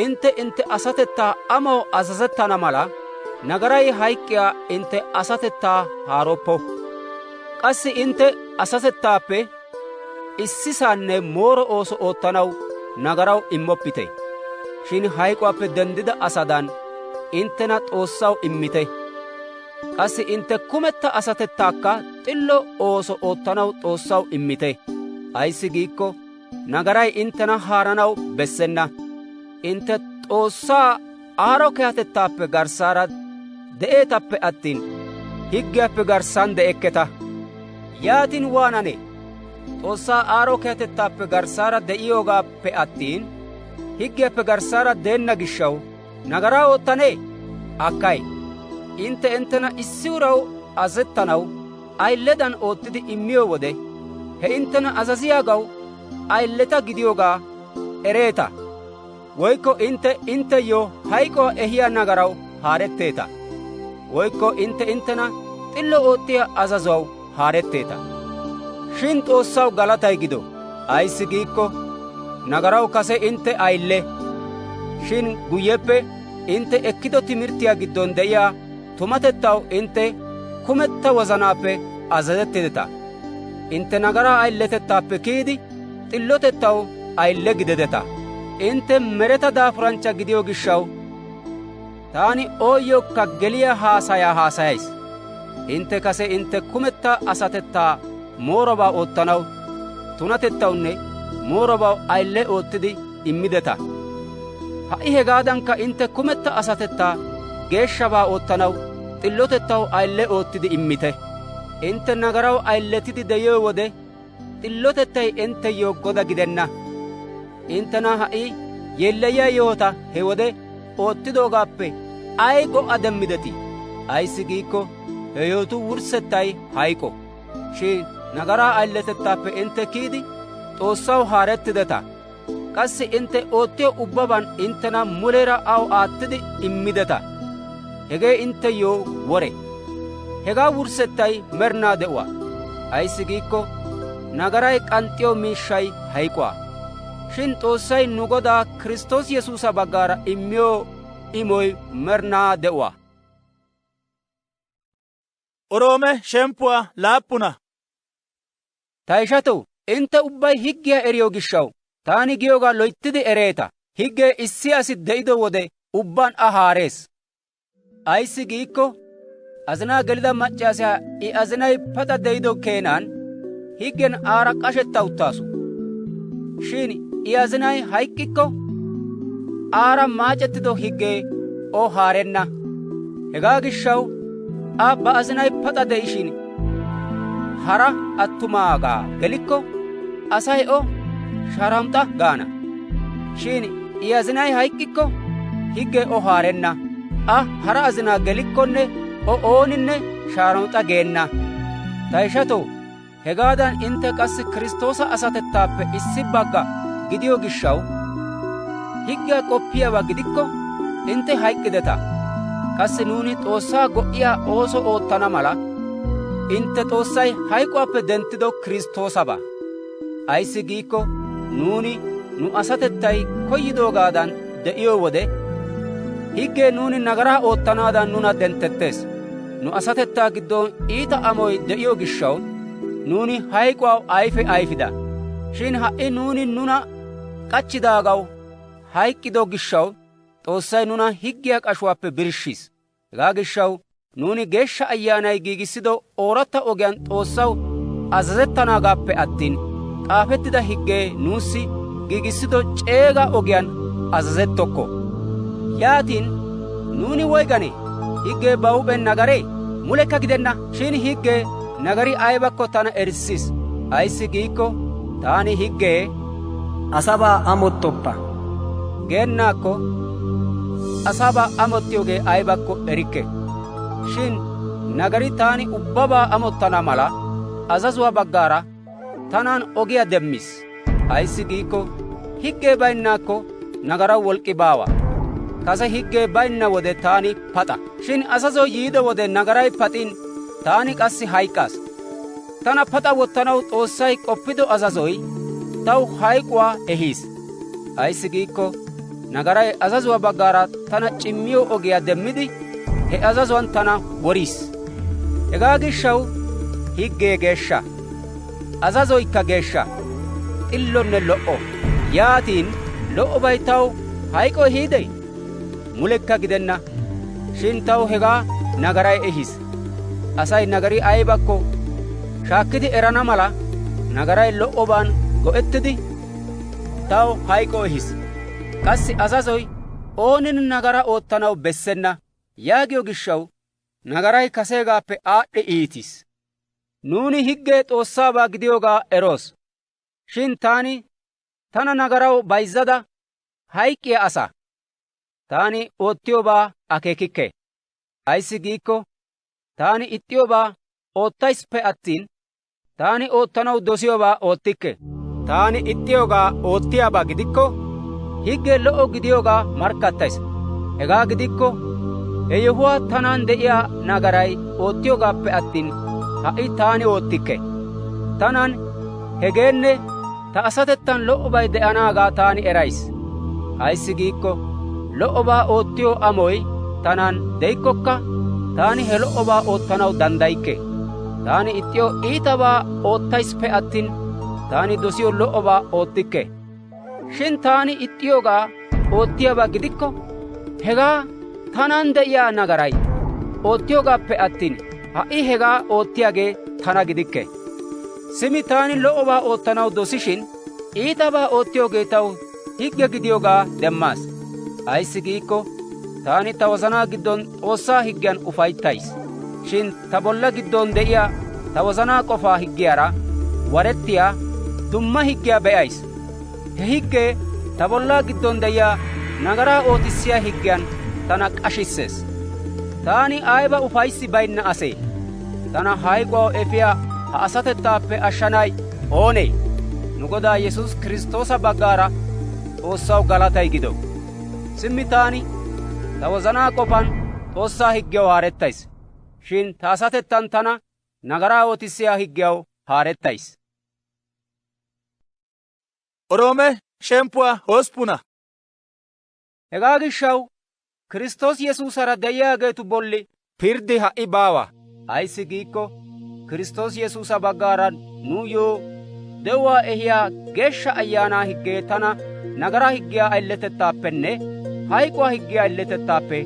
intte asatettaa amaw azazettana mala nagaray hayk'k'iyaa intte asatettaa haaroppo. Qassi intte asatettaappe issisaanne mooro ooso oottanaw nagaraw immoppite. Shin hayquwaappe denddida asadan inttena Xoossaw immite. Qassi intte kumetta asatettaakka xillo ooso oottanaw Xoossaw immite. Ayssi giikko nagaray inttena haaranaw bessenna. Intte Xoossaa aaro kehatettaappe garssaara de'eetappe attin higgiyaappe garssan de'ekketa. Yaatin waananee? Xoossaa aaro kehatettaappe garssaara de'iyoogaappe attin higgiyaappe garssaara deenna gishshaw nagaraa oottanee? Akkay! Intte inttena issi uraw azazettanaw ayilledan oottidi immiyo wode he inttena azaziyaagaw ayilleta gidiyoogaa ereeta. Woykko intteyyo hayquwaa ehiyaa nagaraw haaretteeta. Woykko inttena xillo oottiyaa azazuwaw haaretteeta. Shin Xoossaw galatay gido. Ayssi giikko nagaraw kase intte ayille. Shin guyyeppe intte ekkido timirttiyaa giddon de'iyaa tumatettaw intte kumetta wozanaappe azazettideta. Intte nagaraa ayiletettaappe kiyidi xillotettaw ayile gidedeta. Intte mereta daafuranchcha gidiyo gishshaw taani ooyyokka geliyaa haasayaa haasayays. Intte kase intte kumetta asatettaa moorobaa oottanaw tunatettawunne moorobaw ayile oottidi immideta. Ha"i hegaadankka intte kumetta asatettaa geeshshabaa oottanaw xillotettaw ayile oottidi immite. Intte nagaraw ayiletidi de'iyo wode xillotettay intteyyoo goda gidenna. Inttena ha"i yeellayiyaa yoota he wode oottidoogaappe ay go'a demmidetii? Ayissi giikko he yootu wurssettay hayqo. Shin nagaraa ayiletettaappe intte kiyidi Xoossaw haarettideta. Qassi intte oottiyo ubbaban inttena muleera aw aattidi immideta. Hegee intteyyoo wore. Hegaa wurssettay med'inaa de'uwaa. Ayissi giikko nagaray k'ans's'iyo miishshay hayquwaa. Shin S'oossay nu Godaa Kiristtoosi Yesuusa baggaara immiyo imoy med'inaa de'uwaa. Oroome shemppuwaa laappuna. Ta ishatoo, intte ubbay higgiyaa eriyo gishshaw taani giyoogaa loyttidi ereeta. Higgee issi asi de'ido wode ubban Aa haarees. Ayissi giikko azinaa gelida maccaasiyaa I azinay paxa de'ido keenan higgen aara qashetta uttaasu. Shin I azinay hayk'k'ikko aara maacettido higgee O haarenna. Hegaa gishshaw Aa ba azinay paxa de'ishin hara attumaagaa gelikko asay O sharamxxa gaana. Shin I azinay hayk'k'ikko higgee O haarenna. Aa hara azinaa gelikkonne O ooninne sharamxxa geenna. Ta ishatoo, hegaadan intte qassi Kiristtoosa asatettaappe issi bagga gidiyo gishshaw higgiyaa qoppiyaabaa gidikko intte hayk'k'ideta. Qassi nuuni Xoossaa go'iyaa ooso oottana mala intte Xoossay hayquwaappe denttido Kiristtoosabaa. Ayissi giikko nuuni nu asatettay koyyidoogaadan de'iyo wode higgee nuuni nagaraa oottanaadan nuna denttettees. Nu asatettaa giddon iita amoy de'iyo gishshaw nuuni hayquwaw ayife ayifida. Shin ha"i nuuni nuna k'achchidaagaw hayk'k'ido gishshaw Xoossay nuna higgiyaa k'ashuwaappe birshshiis. Hegaa gishshaw nuuni Geeshsha Ayyaanay giigissido ooratta ogiyaan Xoossaw azazettanaagaappe attin xaafettida higgee nuussi giigissido ceega ogiyaan azazettokko. Yaatin nuuni woyganee? Higgee ba huuphen nagaree? Mulekka gidenna. Shin higgee nagari ayibakko tana erissiis. Ayissi giikko taani higgee asabaa amottoppa geennaakko asabaa amottiyoogee ayibakko erikke. Shin nagari taani ubbabaa amottana mala azazuwaa baggaara tanan ogiyaa demmis. Ayissi giikko higgee bayinnaakko nagaraw wolk'k'i baawa. Kase higgee bayinna wode taani paxa. Shin azazo yiido wode nagaray paxin taani qassi hayk'k'aas. Tana paxa wottanaw Xoossay qoppido azazoy taw hayquwaa ehiis. Ayissi giikko nagaray azazuwaa baggaara tana c'immiyo ogiyaa demmidi he azazuwaan tana woriis. Hegaa gishshaw higgee geeshsha, azazoykka geeshsha, xillonne lo"o. Yaatiin lo"obay taw hayqo ehiidee? Mulekka gidenna. Shin taw hegaa nagaray ehiis. Asay nagari ayibakko shaakkidi erana mala nagaray lo"obaan go'ettidi taw hayqo ehiis. Qassi azazoy oonin nagara oottanaw bessenna yaagiyo gishshaw nagaray kaseegaappe aad'd'i iitiis. Nuuni higgee Xoossaabaa gidiyoogaa eroos. Shin taani tana nagaraw bayizzada hayk'k'iyaa asaa. Taani oottiyoobaa akeekikke. Ayissi giikko taani ixxiyoobaa oottayisippe attin taani oottanaw dosiyoobaa oottikke. Taani ixxiyoogaa oottiyaabaa gidikko higgee lo"o gidiyoogaa markkattayis. Hegaa gidikko he yohuwaa tanan de'iyaa nagaray oottiyoogaappe attin ha"i taani oottikke. Tanan hegeenne ta asatettan lo"obay de'anaagaa taani erayis. Ayissi giikko lo"obaa oottiyo amoy tanan de'ikkokka taani he lo"obaa oottanaw dandayikke. Taani ixxiyo iitabaa oottayisippe attin, taani dosiyo lo"obaa oottikke. Shin taani ixxiyoogaa oottiyaabaa gidikko, hegaa tanan de'iyaa nagaray oottiyoogaappe attin, ha'i hegaa oottiyaagee tana gidikke. Simi taani lo"obaa oottanaw dosishin, iitabaa oottiyoogee taw higge gidiyoogaa demmaas. Ayissi giikko, taani ta wozanaa giddon S'oossaa higgiyan ufayttayis. Shin ta bolla giddon de'iyaa ta wozanaa qofaa higgiyaara warettiyaa dumma higgiyaa be'ayis. He higgee ta bollaa giddon de'iyaa nagaraa ootissiyaa higgiyan tana qashissees. Taani ayba ufayissi baynna asee? Tana hayk'uwaw efiyaa ha asatettaappe ashshanay oonee? Nu Godaa Yesuus Kiristtoosa baggaara Xoossaw galatay gido. Simmi taani ta wozanaa qofan Xoossaa higgiyaw haarettayis. Shin ta asatettan tana nagaraa ootissiyaa higgiyaw haarettayis. Oroome shemppuwaa hosppuna. Hegaa gishshaw Kiristtoosi Yesuusara de'iyaageetu bolli Pirddi ha'i baawa. ayissi giikko, Kiristtoosi Yesuusa baggaara nuuyyoo de'uwaa ehiyaa Geeshsha Ayaanaa higgee tana nagaraa higgiyaa ayiletettaappenne hayk'uwaa higgiyaa ayiletettaappe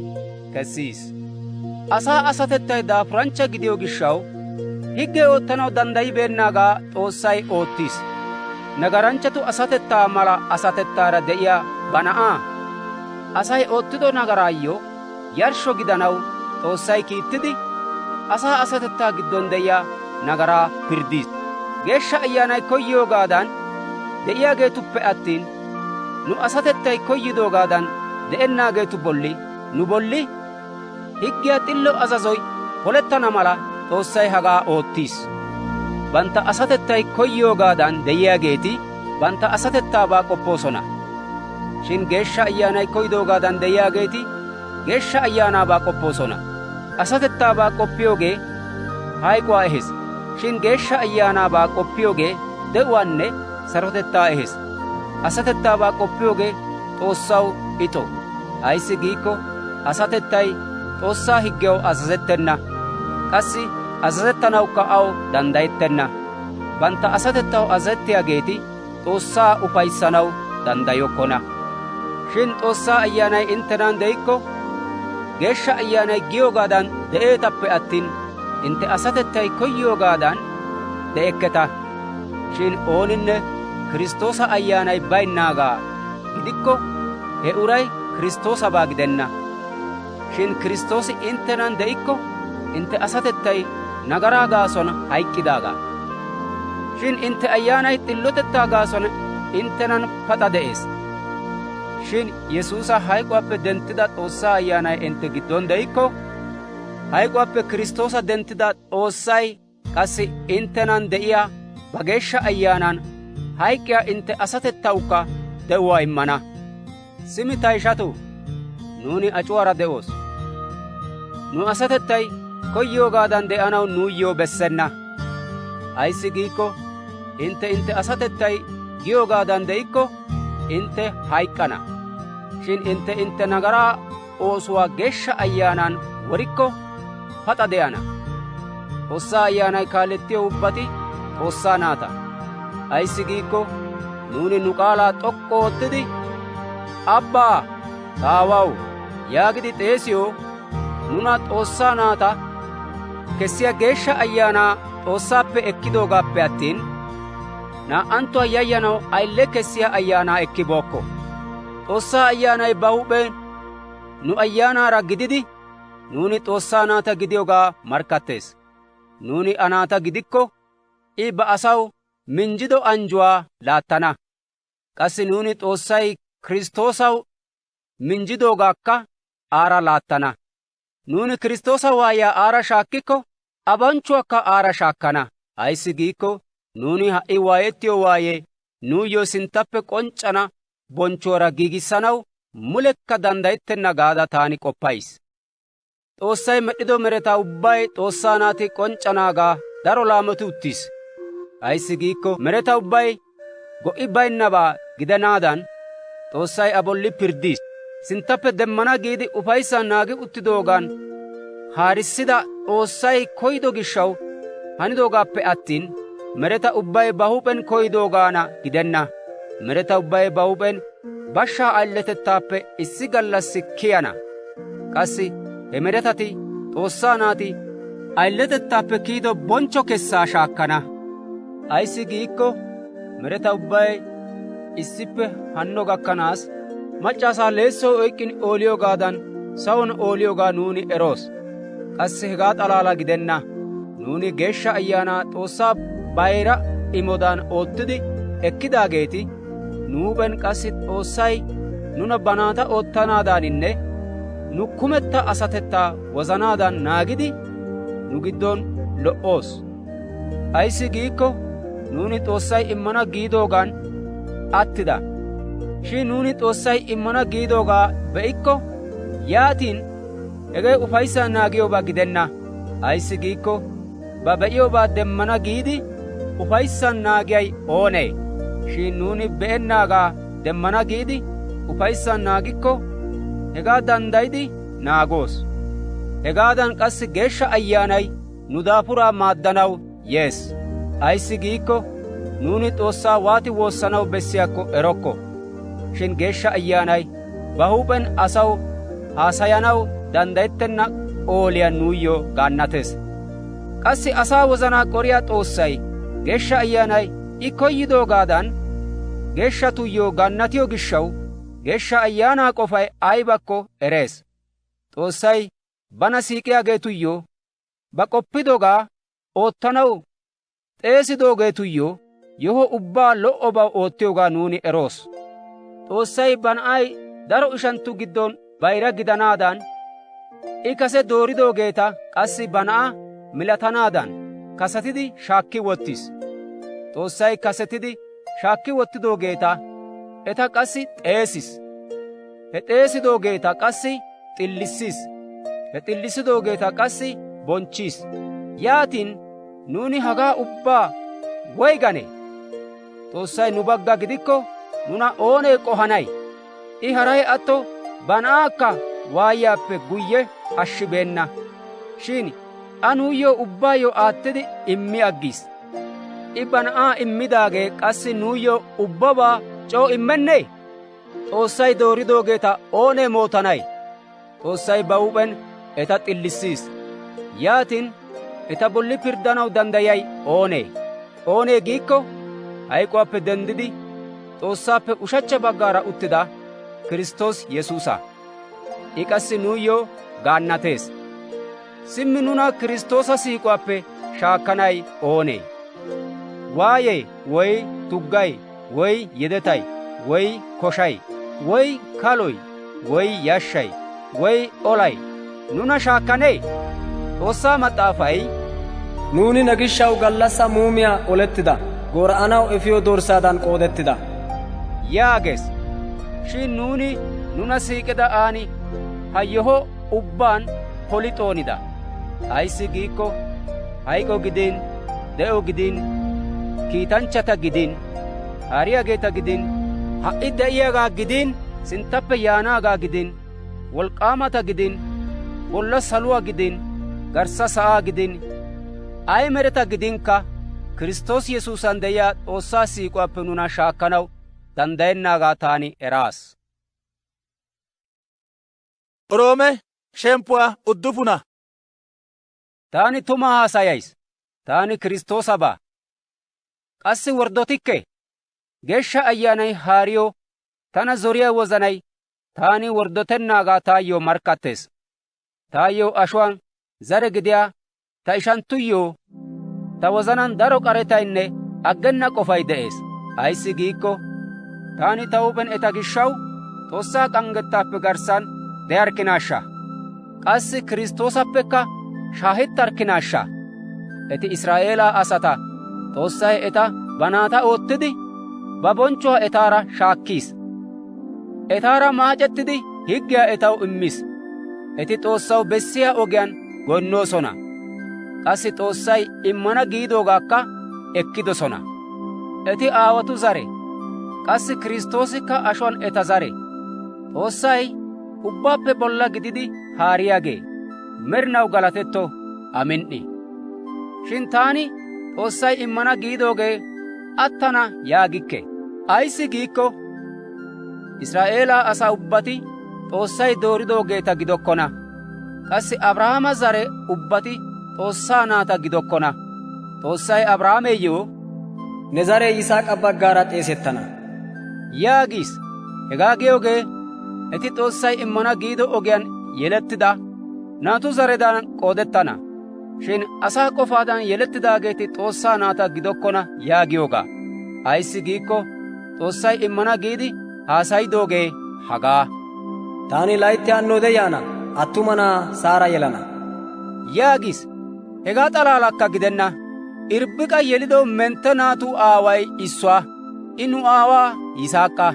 kessiis. Asaa asatettay daafuranchcha gidiyo gishshaw, higgee oottanaw danddayibeennaagaa S'oossay oottiis. Nagaranchchatu asatettaa mala asatettaara de'iyaa ba Na'aa Asay oottido nagaraayyo yarshsho gidanaw S'oossay kiittidi, asaa asatettaa giddon de'iyaa nagaraa pirddiis. Geeshsha Ayyaanay koyyoogaadan de'iyaageetuppe attin, nu asatettay koyyidoogaadan de'ennaageetu bolli, nu bolli higgiyaa xillo azazoy polettana mala S'oossay hagaa oottiis. Bantta asatettay koyyoogaadan de'iyaageeti bantta asatettaabaa qoppoosona. Shin Geeshsha Ayyaanay koyyidoogaadan de'iyaageeti Geeshsha Ayyaanaabaa qoppoosona. Asatettaabaa qoppiyoogee hayk'uwaa ehes. Shin Geeshsha Ayyaanaabaa qoppiyoogee de'uwaanne sarotettaa ehes. Asatettaabaa qoppiyoogee Xoossaw ixo. Ayissi giikko, asatettay Xoossaa higgew azazettenna. Qassi azazettanawukka aw danddayettenna. Bantta asatettaw azazettiyaageeti Xoossaa ufayissanaw danddayokkona. Shin Xoossaa Ayyaanay inttenan de'ikko, Geeshsha Ayyaanay giyoogaadan de'eetappe attin, intte asatettay koyyoogaadan de'ekketa. Shin ooninne Kiristtoosa Ayyaanay baynnaagaa gidikko, he uray Kiristtoosabaa gidenna. Shin Kiristtoosi inttenan de'ikko, intte asatettay nagaraa gaason hayk'k'idaagaa. Shin intte ayyaanay xillotettaa gaason inttenan pas'a de'ees. Shin Yesuusa hayk'uwaappe denttida S'oossaa Ayyaanay intte giddon de'ikko, hayk'uwaappe Kiristtoosa denttida S'oossay qassi inttenan de'iyaa ba Geeshsha Ayyaanan hayk'k'iyaa intte asatettawukka de'uwaa immana. Simi ta ishatu, nuuni ac'uwaara de'oos. Nu asatettay koyyoogaadan de'anaw nuuyyoo bessenna. Ayissi giikko, intte asatettay giyoogaadan de'ikko, intte hayk'k'ana. Shin intte nagaraa oosuwaa Geeshsha Ayyaanan worikko, pas'a de'ana. Xoossaa Ayyaanay kaalettiyo ubbati Xoossaa naata. Ayissi giikko, nuuni nu qaalaa d'ok'k'u oottidi, Abbaa, Taawaw yaagidi xeesiyoo, nuna Xoossaa naata kessiyaa Geeshsha Ayyaanaa Xoossaappe ekkidoogaappe attin, naa"anttuwaa yayyanaw ayile kessiyaa Ayyaanaa ekkibookko. Xoossaa Ayyaanay ba huup'een nu ayyaanaara gididi, nuuni Xoossaa naata gidiyoogaa markkattees. Nuuni A naata gidikko, I ba asaw minjjido anjjuwaa laattana. Qassi nuuni S'oossay Kiristtoosaw minjjidoogaakka aara laattana. Nuuni Kiristtoosa waayiyaa aara shaakkikko, A bonchchuwaakka aara shaakkana. Ayissi giikko, nuuni ha'i waayettiyo waayee nuuyyoo sinttappe k'onc'c'ana bonchchuwaara giigissanaw mulekka danddayettenna gaada taani k'oppayis. S'oossay med'd'ido meretaa ubbay Xoossaa naati k'onc'c'anaagaa daro laamoti uttiis. Ayissi giikko, meretaa ubbay go'i baynnabaa gidanaadan, S'oossay A bolli pirddiis. Sinttappe demmana giidi ufayissaan naagi uttidoogan haarissida Xoossay koydo gishshaw hanidoogaappe attin mereta ubbay ba huuphen koydoogaana gidenna. Mereta ubbay ba huuphen bashshaa ayiletettaappe issi gallassi kiyana. Qassi he meretati Xoossaa naati ayiletettaappe kiyido bonchcho kessaa shaakkana. Ayissi giikko mereta ubbay issippe hanno gakkanaas macca asaa leessoy oyk'k'in ooliyoogaadan sawon ooliyoogaa nuuni eroos. Qassi hegaa xalaala gidenna. Nuuni Geeshsha Ayaanaa Xoossaa bayira imodan oottidi ekkidaageeti nu huuphen qassi Xoossay nuna ba naata oottanaadaaninne nu kumetta asatettaa wozanaadan naagidi nu giddon lo"oos. Ayissi giikko nuuni Xoossay immana giidoogan attida. Shin nuuni Xoossay immana giidoogaa be'ikko yaatin hegee ufayssan naagiyoobaa gidenna. Ayissi giikko ba be'iyoobaa demmana giidi ufayssan naagiyay oonee? Shin nuuni be'ennaagaa demmana giidi ufayssan naagikko hegaa danddayidi naagoos. Hegaadan qassi Geeshsha Ayyaanay nu daafuraa maaddanaw yees. Ayissi giikko nuuni Xoossaa waati woossanaw bessiyaakko erokko. Shin Geeshsha Ayyaanay ba huuphen asaw haasayanaw danddayettenna ooliyaa nuuyyo gaannatees. Qassi asaa wozanaa qoriyaa Xoossay Geeshsha Ayyaanay I koyyidoogaadan geeshshatuyyo gaannatiyo gishshaw Geeshsha Ayyaanaa k'ofay aybakko erees. Xoossay bana siik'iyaageetuyyo ba k'oppidoogaa oottanaw xeesidoogeetuyyo yoho ubbaa lo"obaw oottiyoogaa nuuni eroos. Xoossay ba Na'ay daro ishanttu giddon bayira gidanaadan I kase dooridoogeeta qassi ba Na'aa milatanaadan kasetidi shaakki wottis. Xoossay kasetidi shaakki wottidoogeeta eta qassi xeesis. He xeesidoogeeta qassi xillissis. He xillisidoogeeta qassi bonchchis. Yaatin nuuni hagaa ubbaa woygane? Xoossay nu bagga gidikko nuna oonee qohanay? I haray atto ba Na'aakka waayiyaappe guyye ashshibeenna. Shin A nuuyyo ubbaayyo aattidi immi aggiis. I ba Na'aa immidaagee qassi nuuyyo ubbabaa c'oo immennee? Xoossay dooridoogeeta oonee mootanay? Xoossay ba huuphen eta xillissiis. Yaatin eta bolli pirddanaw danddayay oonee? Oonee giikko hayk'uwaappe denddidi Xoossaappe ushachcha baggaara uttida Kiristtoos Yesuusa. I qassi nuuyyo gaannatees. Simmi nuna Kiristtoosa siiquwaappe shaakkanay oonee? Waayee woy tuggay woy yedetay woy koshay woy kaloy woy yashshay woy olay nuna shaakkanee? Xoossaa Maxaafay, nuuni ne gishshaw gallassa muumiyaa olettida, goora'anaw efiyo dorssaadan qoodettida yaagees. Shin nuuni nuna siik'ida aani ha yoho ubbaan poli xoonida. Ayissi giikko hayqo gidin, de'o gidin, kiitanchchata gidin, haariyaageeta gidin, ha'i de'iyaagaa gidin, sinttappe yaanaagaa gidin, wolk'k'aamata gidin, bolla saluwaa gidin, garssa sa'aa gidin, ay mereta gidinkka Kiristtoosi Yesuusan de'iyaa Xoossaa siiquwaappe nuna shaakkanaw danddayennaagaa taani eraas. Roome shemppuwaa uddufuna. Taani tuma haasayays. Taani Kiristtoosabaa. Qassi worddotikke. Geeshsha Ayyaanay haariyo tana zoriyaa wozanay taani worddotennaagaa taayyo markkattees. Taayyo ashuwaan zare gidiyaa ta ishanttuyyo ta wozanan daro k'aretaynne aggenna k'ofay de'ees. Ayissi giikko taani ta huuphen eta gishshaw Xoossaa k'anggettaappe garssan de'arkkinaashsha. Qassi Kiristtoosappekka shaahettarkkinaashsha. Eti Israa'eelaa asata Xoossay eta ba naata oottidi ba bonchchuwaa etaara shaakkiis. Etaara maac'ettidi higgiyaa etaw immis. Eti Xoossaw bessiyaa ogiyaan goynnoosona. Qassi Xoossay immana giidoogaakka ekkidosona. Eti aawatu zare. Qassi Kiristtoosikka ashuwaan eta zare. Xoossay ubbaappe bolla gididi haariyaagee merinaw galatetto. Aminni. Shin taani Xoossay immana giidoogee attana yaagikke. Ayissi giikko Israa'eelaa asaa ubbati Xoossay dooridoogeeta gidokkona. Qassi Abrahaama zare ubbati Xoossaa naata gidokkona. Xoossay Abrahaameyyoo ne zare Yisaaqa baggaara xeesettana yaagiis. Hegaa giyoogee eti Xoossay immana giido ogiyaan yelettida naatu zaredan qoodettana. Shin asaa qofaadan yelettidaageeti Xoossaa naata gidokkona yaagiyoogaa. Ayissi giikko Xoossay immana giidi haasayidoogee hagaa. Taani laytti hannoode yaana attuma na'aa Saara yelana yaagiis. Hegaa xalaalakka gidenna. Irbiqa yelido mentte naatu aaway issuwaa. I nu aawaa Yisaaqqa.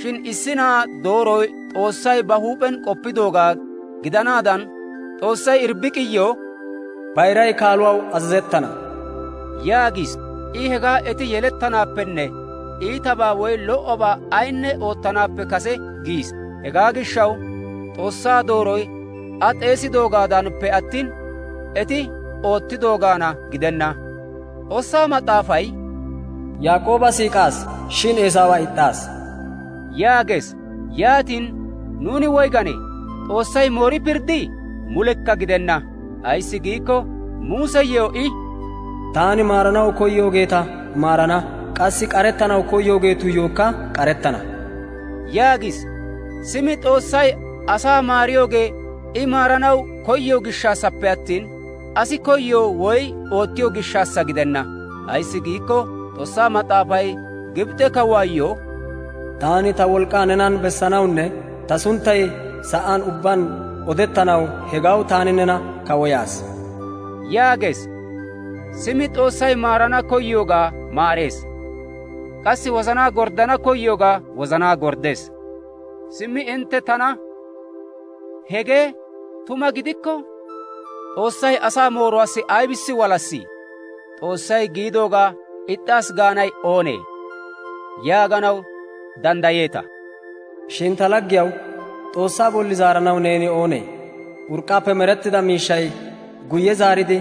Shin issi na'aa dooroy Xoossay ba huuphen qoppidoogaa gidanaadan Xoossay Irbiqiyyoo bayiray kaaluwaw azazettana yaagiis. I hegaa eti yelettanaappenne iitabaa woy lo"obaa ayinne oottanaappe kase giis. Hegaa gishshaw Xoossaa dooroy a xeesidoogaadaanppe attin eti oottidoogaana gidenna. Xoossaa maxaafay Yaaqooba siiqaas shin Eesaawa ixxaas yaagees. Yaatin nuuni woygane? Xoossay moori pirddii? Mulekka gidenna. Ayissi giikko Museyyoo I taani maaranaw koyyoogeeta maarana, qassi k'arettanaw koyyoogeetuyyookka k'arettana yaagis. Simi Xoossay asaa maariyoogee I maaranaw koyyoo gishshaassappe attin asi koyyoo woy oottiyoo gishshaassa gidenna. Ayissi giikko Xoossaa maxaafay Gibxe kawuwaayyoo taani ta wolk'k'aa nenan bessanawunne ta sunttay sa'aan ubban odettanaw hegaw taani nena kawoyaas yaagees. Simi Xoossay maarana koyyoogaa maarees. Qassi wozanaa gorddana koyyoogaa wozanaa gorddees. Simmi intte tana hegee tuma gidikko Xoossay asaa mooruwaassi aybissi walassii? Xoossay giidoogaa ixxaas gaanay oonee? yaaganaw danddayeeta. Shin ta laggiyaw Xoossaa bolli zaaranaw neeni oonee? Urqqaappe merettida miishshay guyye zaaridi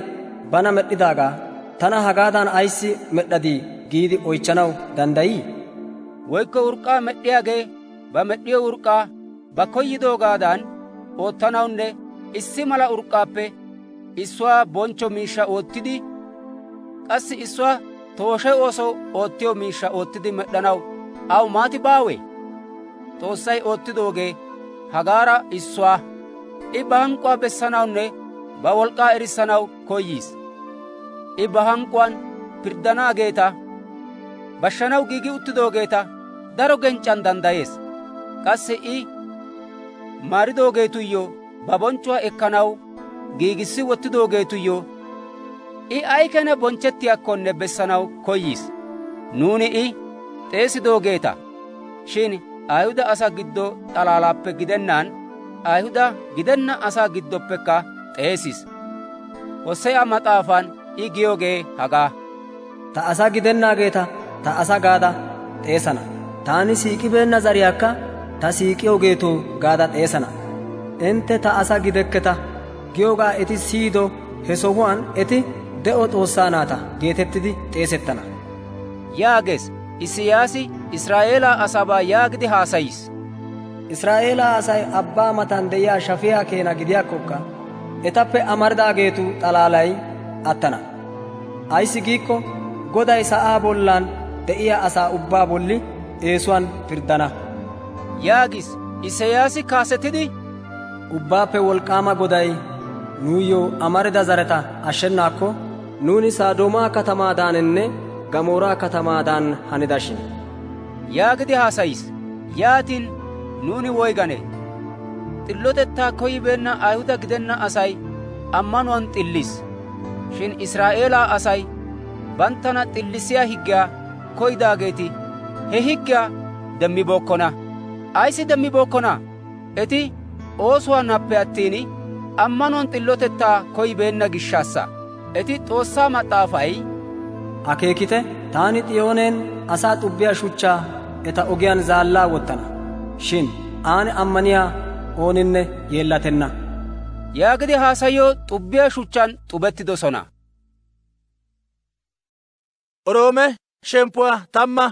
bana med'idaagaa tana hagaadan ayissi med'adii giidi oychchanaw danddayii? Woykko urqqaa med'd'iyaagee ba med'dhiyo urqqaa ba koyyidoogaadan oottanawunne issi mala urqqaappe issuwaa bonchcho miishsha oottidi qassi issuwaa tooshe ooso oottiyo miishsha oottidi med'd'anaw aw maati baawee? Xoossay oottidoogee hagaara issuwaa. I ba hank'k'uwaa bessanawunne ba wolk'k'aa erissanaw koyyiis. I ba hank'k'uwaan pirddanaageeta bashshanaw giigi uttidoogeeta daro genc'c'an danddayees. Qassi I maaridoogeetuyyoo ba bonchchuwaa ekkanaw giigissi wottidoogeetuyyoo I ay kene bonchchettiyaakkonne bessanaw koyyiis. Nuuni I xeesidoogeeta. Shin Ayihuda asaa giddo xalaalaappe gidennaan Ayihuda gidenna asaa giddoppekka xeesis. Hossee'a maxaafaan I giyoogee hagaa. Ta asaa gidennaageeta ta asaa gaada xeesana. Taani siiqibeenna zariyaakka ta siiqiyoogeetoo gaada xeesana. Intte ta asaa gidekketa giyoogaa eti siyido he sohuwaan eti de'o Xoossaa naata geetettidi xeesettana yaagees. Isiyaasi Israa'eelaa asaabaa yaagidi haasayiis. Israa'eelaa asay abbaa matan de'iyaa shafiyaa keena gidiyaakkokka etappe amaridaageetu xalaalay attana. Ayissi giikko Goday sa'aa bollan de'iyaa asaa ubbaa bolli eesuwaan pirddana yaagis. Isiyaasi kaasetidi Ubbaappe wolk'k'aama Goday nuuyyoo amarida zareta ashshennaakko nuuni Sodoomaa katamaadaaninne Gamooraa katamaadan hanidashin yaagidi haasayiis. Yaatin nuuni woygane? Xillotettaa koyibeenna Ayihuda gidenna asay ammanuwaan xillis. Shin Israa'eelaa asay banttana xillisiyaa higgiyaa koydaageeti he higgiyaa demmibookkona. Ayissi demmibookkona? Eti oosuwaanappe attiin ammanuwaan xillotettaa koyibeenna gishshaassa. Eti Xoossaa maxaafay akeekite taani Xiyoonen asaa xubbiyaa shuchchaa eta ogiyaan zaallaa wottana. Shin aan ammaniyaa ooninne yeellatenna yaagidi haasayo xubbiyaa shuchchan xubettidosona. Oroome shemppuwaa tamma.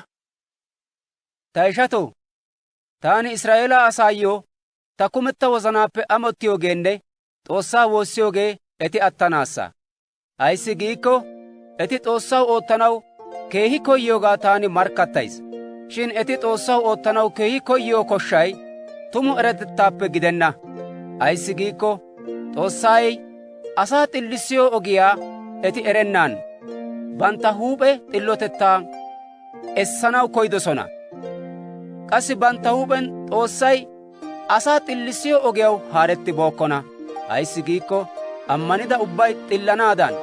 Ta ishatoo, taani Israa'eela asaayyo ta kumetta wozanaappe amottiyogeenne Xoossaa woossiyoogee eti attanaassa. Ayssi giikko eti Xoossaw oottanaw keehi koyyiyoogaa taani markkattays. Shin eti Xoossaw oottanaw keehi koyyiyo koshshay tumu eretettaappe gidenna. Ayssi giikko S'oossay asaa xillissiyo ogiyaa eti erennaan bantta huuphe xillotettaa essanaw koydosona. Qassi bantta huuphen Xoossay asaa xillissiyo ogiyaw haarettibookkona. Ayssi giikko ammanida ubbay xillanaadan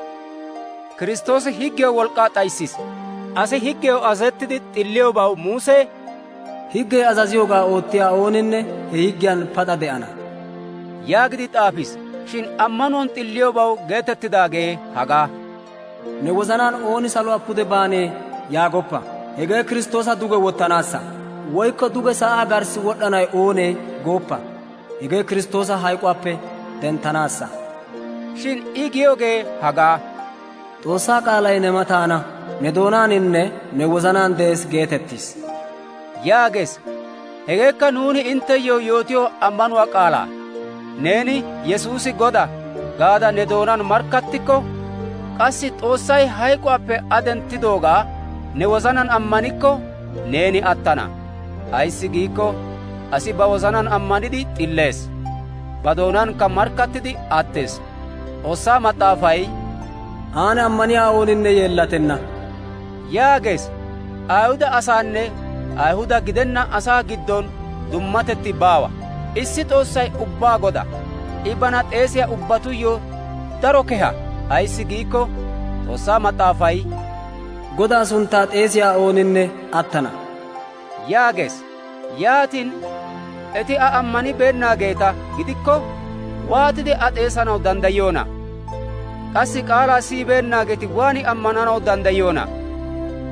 Kiristtoosi higgew wolk'k'aa d'ayissis. Asi higgew azazettidi xilliyoobaw Musee, higgee azaziyoogaa oottiyaa ooninne he higgiyan pas'a de'ana yaagidi xaafis. Shin ammanuwan xilliyoobaw geetettidaagee hagaa. Ne wozanaan ooni saluwaa pude baanee yaagoppa. Hegee Kiristtoosa duge wottanaassa. Woykko duge sa'aa garssi wod'anay oonee gooppa. Hegee Kiristtoosa hayk'uwaappe denttanaassa. Shin I giyoogee hagaa. Xoossaa qaalay ne mataana, ne doonaaninne ne wozanaan de'es geetettis yaagees. Hegeekka nuuni intteyyo yootiyoo ammanuwaa qaalaa. Neeni Yesuusi Goda gaada ne doonaan markkattikko, qassi Xoossay hayk'uwaappe adenttidoogaa ne wozanan ammanikko, neeni attana. Ayssi giikko asi ba wozanan ammanidi xillees, ba doonankka markkattidi attees. Xoossaa maxaafay, aane ammaniyaa ooninne yeellatenna yaagees. Ayihuda asaanne Ayihuda gidenna asaa giddon dummatetti baawa. Issi Xoossay ubbaa Goda. I bana xeesiyaa ubbatuyyo daro keha. Ayssi giikko Xoossaa maxaafay, Godaa sunttaa xeesiyaa ooninne attana yaagees. Yaatin eti a ammanibeenaageeta gidikko waatidi a xeesanaw danddayiyoona? Qassi qaalaa siyibeenaageeti waani ammananaw danddayiyoona?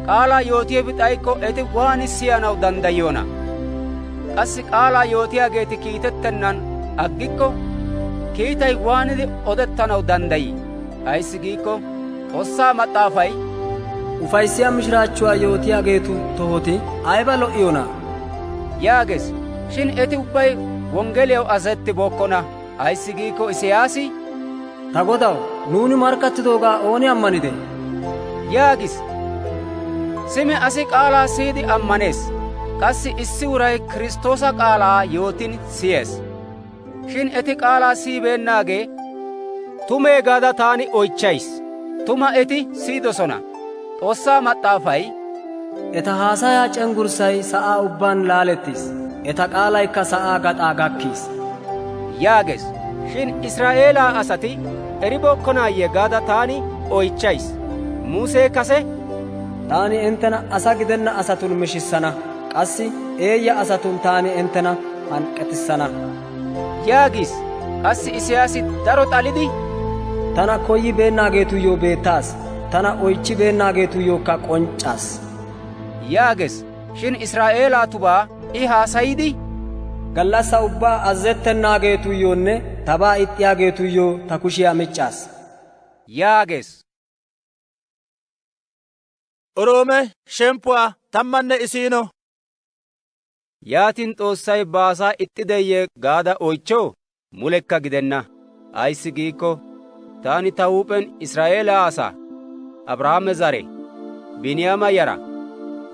Qaalaa yootiyaabi d'ayikko eti waani siyanaw danddayiyoona? Qassi qaalaa yootiyaageeti kiitettennan aggikko kiitay waanidi odettanaw danddayii? Ayssi giikko Xoossaa maxaafay, ufayssiyaa mishiraachchuwaa yootiyaageetu tohoti ayba lo"iyoonaa yaagees. Shin eti ubbay wonggeliyaw azazettibookkona. Ayssi giikko Isiyaasi, ta Godaw, nuuni markkattidoogaa ooni ammanide yaagis. Simi asi qaalaa siyidi ammanees. Qassi issi uray Kiristtoosa qaalaa yootin siyees. Shin eti qaalaa siyibeennaagee tumee gaada taani oychchays. Tuma eti siyidosona. Xoossaa maxaafay, eta haasayaa cenggurssay sa'aa ubbaan laalettis. Eta qaalaykka sa'aa gaxaa gakkiis yaagees. Shin Israa'eelaa asati eribookkonaayye gaada taani oychchays. Musee kase, taani enttena asa gidenna asatun mishissana, qassi eeyya asatun taani enttena hanqetissana yaagis. Qassi Isiyaasi daro xalidi, tana koyyibeennaageetuyyoo beettaas, tana oychchibeennaageetuyyookka qonccaas yaagees. Shin Israa'eelaa tubaa I haasayidi, gallassa ubbaa azazettennaageetuyyoonne tabaa ixxiyaageetuyyoo ta kushiyaa miccaas yaagees. Oroome shemppuwaa tammanne isiino. Yaatin Xoossay ba asaa ixxideeyye gaada oychchoo? Mulekka gidenna. Ayssi giikko taani ta huuphen Israa'eelaa asaa, Abrahaame zare, Biniyaama yara.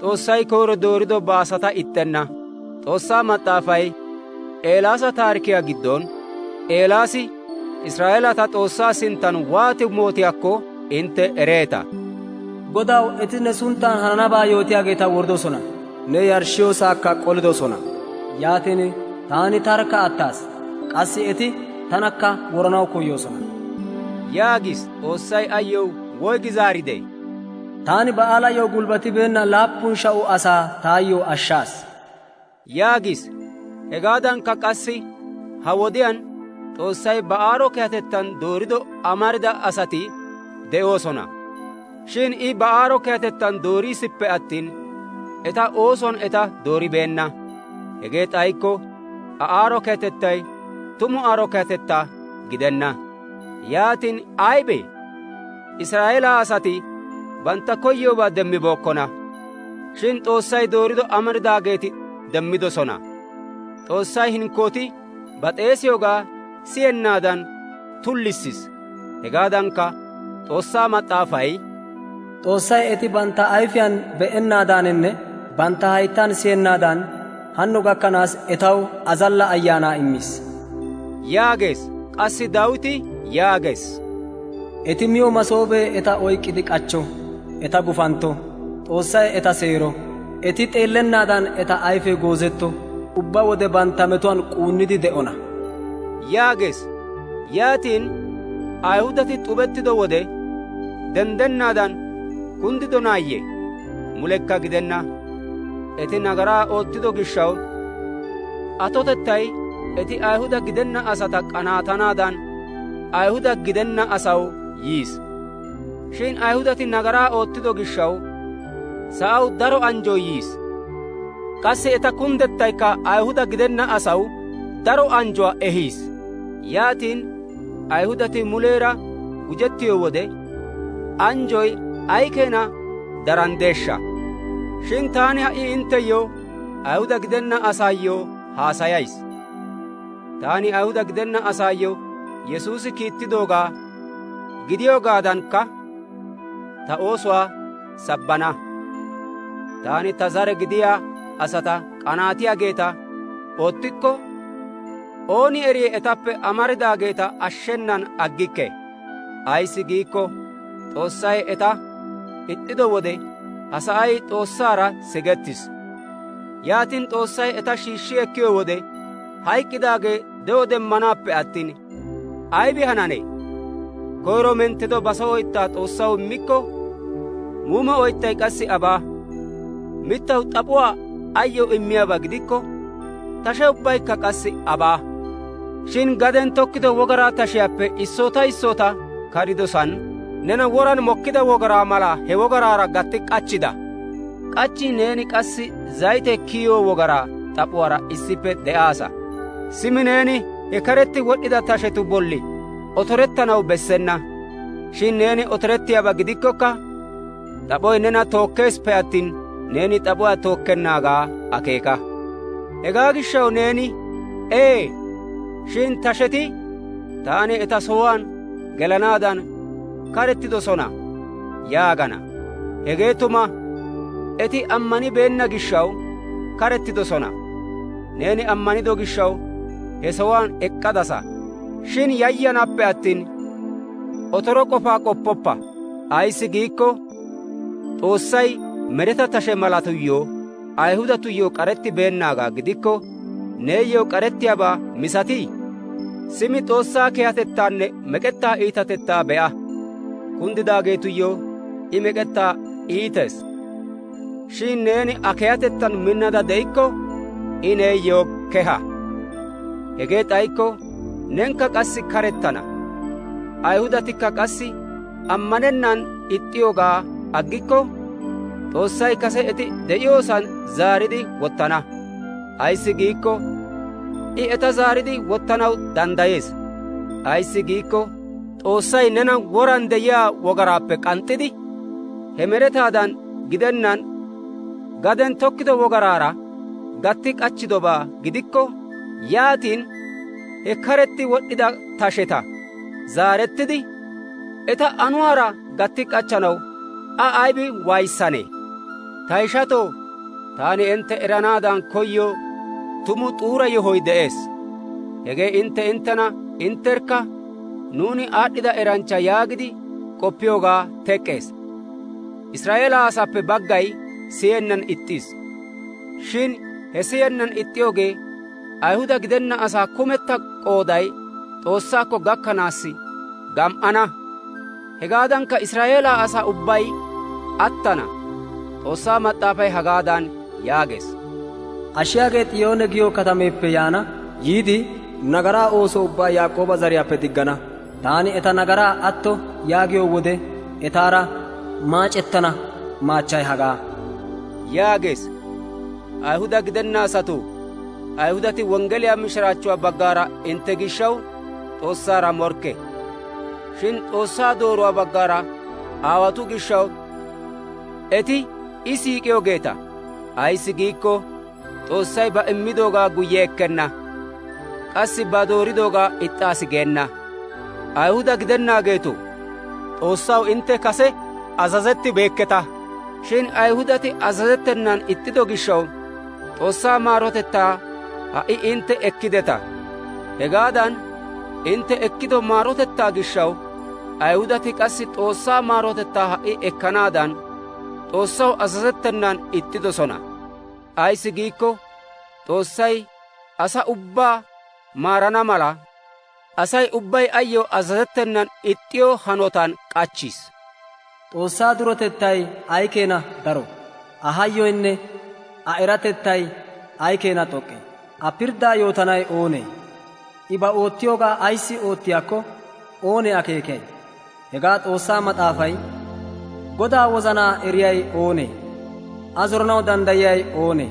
Xoossay koyro doorido ba asata ixxenna. Xoossaa maxaafay Eelaasa taarikiyaa giddon, Eelaasi Israa'eelata Xoossaa sinttan waati mootiyaakko intte ereeta. Godaw, eti ne sunttan hananabaa yootiyaageeta wordosona, ne yarshshiyoosaakka qolidosona. Yaatin taani tarkka attaas. Qassi eti tanakka woranaw koyoosona yaagis. Xoossay ayyow woygi zaaridee? taani Ba'aalayyo gulbatibeenna 7,000 asaa taayyo ashshaas yaagis. Hegaadankka qassi ha wodiyaan Xoossay Ba'aaro kehatettan doorido amarida asati de'oosona. Shin I Ba'aaro kehatettan dooriisippe attin eta ooson eta dooribeenna. Hegee xayikko Aaro kehatettay tumu aaro kehatettaa gidenna. Yaatin aybe? Israa'eela asati bantta koyyoobaa demmibookkona. Shin Xoossay doorido amaridaageeti demmidosona. Xoossay hinkkooti ba xeesiyoogaa siyennaadan tullissis. Hegaadankka Xoossaa Maxaafay, Xoossay eti bantta ayfiyaan be'ennaadaaninne bantta hayttan siyennaadan hanno gakkanaas etaw azalla ayaanaa immis yaagees. Qassi Daawiti yaagees, eti miyo masoobee eta oyk'k'idi k'achcho, eta gufantto. Xoossay eta seero. Eti xeellennaadan eta ayfee goozetto. Ubba wode bantta metuwaan quunnidi de'ona yaagees. Yaatin Ayihudati xubettido wode denddennaadan kundidonaayye? Mulekka gidenna. Eti nagaraa oottido gishshaw atotettay eti Ayihuda gidenna asata qanaatanaadan Ayihuda gidenna asaw yiis. Shin Ayihudati nagaraa oottido gishshaw sa'aw daro anjjoy yiis. Qassi eta kundettaykka Ayihuda gidenna asaw daro anjjuwaa ehiis. Yaatin Ayihudati muleera gujettiyo wode anjjoy ay keena daranddeeshsha? Shin taani ha'i intteyyoo Ayihuda gidenna asaayyo haasayays. Taani Ayihuda gidenna asaayyo Yesuusi kiittidoogaa gidiyoogaadankka ta oosuwaa sabbana. Taani ta zare gidiyaa asata qanaatiyaageeta oottikko, ooni eri etappe amaridaageeta ashshennan aggikke. Ayis giikko Xoossay eta ixxido wode ha sa'ay Xoossaara sigettis. Yaatin Xoossay eta shiishshi ekkiyo wode hayk'k'idaagee de'o demmanaappe attin aybi hananee? Koyro menttido baso oyttaa Xoossaw immikko, muume oyttay qassi abaa. Mittaw s'aphuwaa ayyo immiyaabaa gidikko, tashe ubbaykka qassi abaa. Shin gaden tokkido wogaraa tashiyaappe issoota karidosan nena woran mokkida wogaraa mala he wogaraara gatti k'achchida. K'achchi neeni qassi zayite kiyoo wogaraa xaphuwaara issippe de'aasa. Simi neeni he karetti wod'd'ida tashetu bolli otorettanaw bessenna. Shin neeni otorettiyaabaa gidikkokka xaphoy nena tookkeesippe attin neeni xaphuwaa tookkennaagaa akeeka. Hegaa gishshaw neeni shin tasheti taani eta sohuwaan gelanaadan karettidosona yaagana. Hegee tuma eti ammanibeenna gishshaw karettidosona. Neeni ammanido gishshaw he sohuwaan ek'k'adasa. Shin yayyanaappe attin otoro qofaa qoppoppa. Ayis giikko Xoossay mereta tashe malatuyyoo Ayihudatuyyo k'arettibeenaagaa gidikko neeyyoo k'arettiyaabaa misatii? Simi Xoossaa kehatettaanne mek'ettaa iitatettaa be'a. Kundidaageetuyyoo I mek'ettaa iitees. Shin neeni akeyatettan minnada de'ikko I neeyyoo keha. Hegee xayikko nenkka qassi karettana. Ayihudatikka qassi ammanennan ixxiyoogaa aggikko, Xoossay kase eti de'iyoosan zaaridi wottana. Ayis giikko I eta zaaridi wottanaw danddayees. Ayis giikko Xoossay nena woran de'iyaa wogaraappe k'anxxidi he meretaadan gidennan gaden tokkido wogaraara gatti k'achchidobaa gidikko, yaatin he karetti wod'd'ida tasheta zaarettidi eta anuwaara gatti k'achchanaw aybi waayissanee? Ta ishatoo, taani entte eranaadan koyyo tumu xuura yohoy de'ees. Hegee inttena intterkka nuuni aad'd'ida eranchcha yaagidi qoppiyoogaa tek'k'ees. Israa'eela asaappe baggay siyennan ixxiis. Shin he siyennan ixxiyoogee Ayihuda gidenna asaa kumetta qooday Xoossaakko gakkanaassi gam"ana. Hegaadankka Israa'eela asaa ubbay attana. Xoossaa Maxaafay hagaadan yaagees. Ashiyaagee Xiyoone giyoo katameeppe yaana. Yiidi nagaraa ooso ubbaa Yaaqooba zariyaappe diggana. Taani eta nagaraa atto yaagiyoo wode etaara maacettana maachchay hagaa yaagees. Ayihuda gidenna asatuu, Ayihudati wonggeliyaa mishiraachchuwaa baggaara intte gishshaw Xoossaara morkke. Shin Xoossaa dooruwaa baggaara aawatu gishshaw eti I siiqiyoogeeta. Ayissi giikko Xoossay ba immidoogaa guyye ekkenna. Qassi ba dooridoogaa ixxaasi geenna. Ayihuda gidennaageetoo, Xoossaw intte kase azazettibeekketa. shin Ayihudati azazettennan ixxido gishshaw Xoossaa maarotettaa ha'i intte ekkideta. Hegaadan intte ekkido maarotettaa gishshaw Ayihudati qassi Xoossaa maarotettaa ha'i ekkanaadan Xoossaw azazettennan ixxidosona. Ayissi giikko Xoossay asaa ubbaa maarana mala Asay ubbay ayyo azazettennan ixxiyoo hanotan k'achchiis. Xoossaa durotettay ay keena daro, a hayyoynne a eratettay ay keena xoqqe. A pirddaa yootanay oonee? I ba oottiyoogaa ayssi oottiyaakko oonee akeekay? Hegaa Xoossaa maxaafay, Godaa wozanaa eriyay oonee? A zoranaw danddayiyay oonee?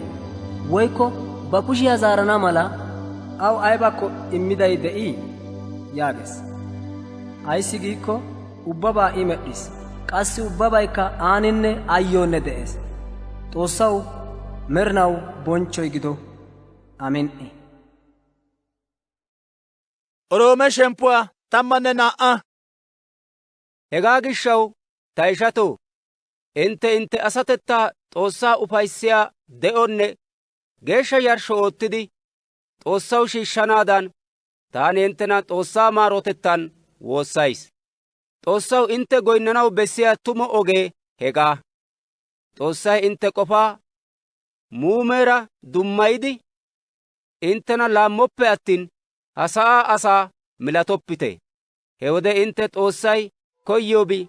Woykko ba kushiyaa zaarana mala aw aybakko immiday de'ii? yaagees. Ayissi giikko ubbabaa I medhdhis. Qassi ubbabaykka aaninne ayyoonne de'ees. Xoossaw merinaw bonchchoy gido. Amin"i. Oroome shemppuwaa 12. Hegaa gishshaw ta ishatoo, intte asatettaa Xoossaa ufayissiyaa de'onne geeshsha yarshsho oottidi Xoossaw shiishshanaadan taani hinttena Xoossaa maarotettan woossayis. Xoossaw intte goyinnanaw bessiyaa tumo ogee hegaa. Xoossay intte qofaa muumeera dummayidi inttena laammoppe attin ha sa'aa asaa milatoppite. He wode intte Xoossay koyyoobi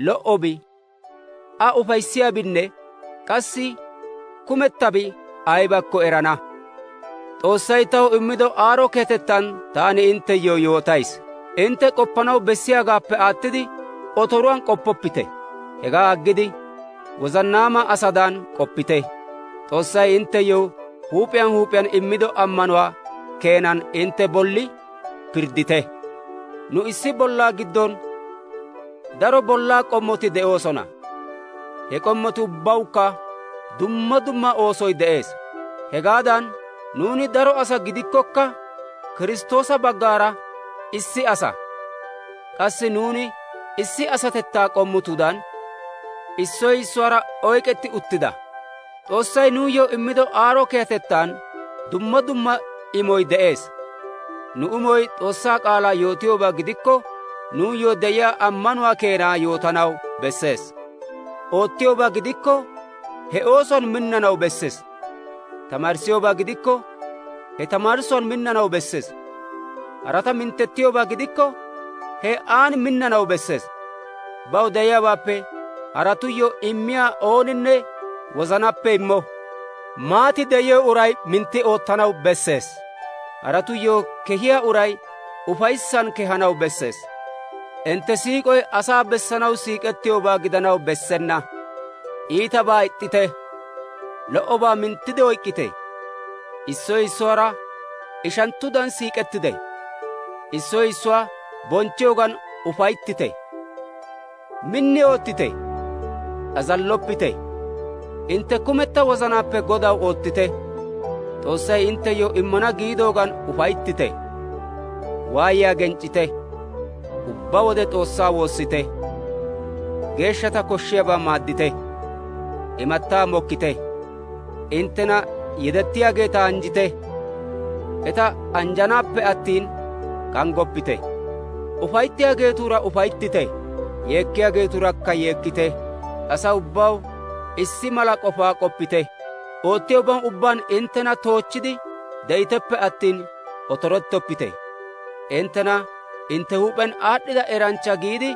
lo"obi a ufayissiyaabinne qassi kumettabi aybakko erana. Xoossay taw immido aaro keetettan taani intteyyoo yootayis. Intte qoppanaw bessiyaagaappe aattidi otoruwaan qoppoppite. Hegaa aggidi wozannaama asadan qoppite. Xoossay intteyyoo huup'iyaan immido ammanuwaa keenan intte bolli pirddite. Nu issi bollaa giddon daro bollaa qommoti de'oosona. He qommoti ubbawukka dumma dumma oosoy de'ees. Hegaadan nuuni daro asa gidikkokka Kiristtoosa baggaara issi asa. Qassi nuuni issi asatettaa qommotudan issoy issuwaara oyk'etti uttida. Xoossay nuuyyoo immido aaro keetettan dumma dumma imoy de'ees. Nu imoy Xoossaa qaalaa yootiyoobaa gidikko nuuyyoo de'iyaa ammanuwaa keenaa yootanaw bessees. Oottiyoobaa gidikko he oosuwaan minnanaw bessees. Tamaarissiyoobaa gidikko he tamaarissuwaan minnanaw bessees. Harata minttettiyoobaa gidikko he aan minnanaw bessees. Baw de'iyaabaappe haratuyyoo immiyaa ooninne wozanappe immo. Maati de'iyoo uray mintti oottanaw bessees. Haratuyyoo kehiyaa uray ufayissan kehanaw bessees. Intte siiqoy asaa bessanaw siiqettiyoobaa gidanaw bessenna. Iitabaa ixxite. Lo"obaa minttide oyk'k'ite. Issoy issuwaara ishanttudan siiqettite. Issoy issuwaa bonchchiyoogan ufayittite. Minni oottite. Azalloppite. Intte kumetta wozanaappe Godaw oottite. Xoossay intteyyoo immana giidoogan ufayittite. Waayiyaa genc'c'ite. Ubbaa wode Xoossaa woossite. Geeshshata koshshiyaabaa maaddite. Imattaa mokkite. Inttena yedettiyaageeta anjjite. Eta anjjanaappe attiin qanggoppite. Ufayittiyaageetuura ufayittite. Yeekkiyaageetuurakka yeekkite. Asa ubbaw issi mala qofaa qoppite. Oottiyooban ubbaan inttena toochchidi de'iteppe attin otorettoppite. Inttena intte huuphen aad'd'ida eranchcha giidi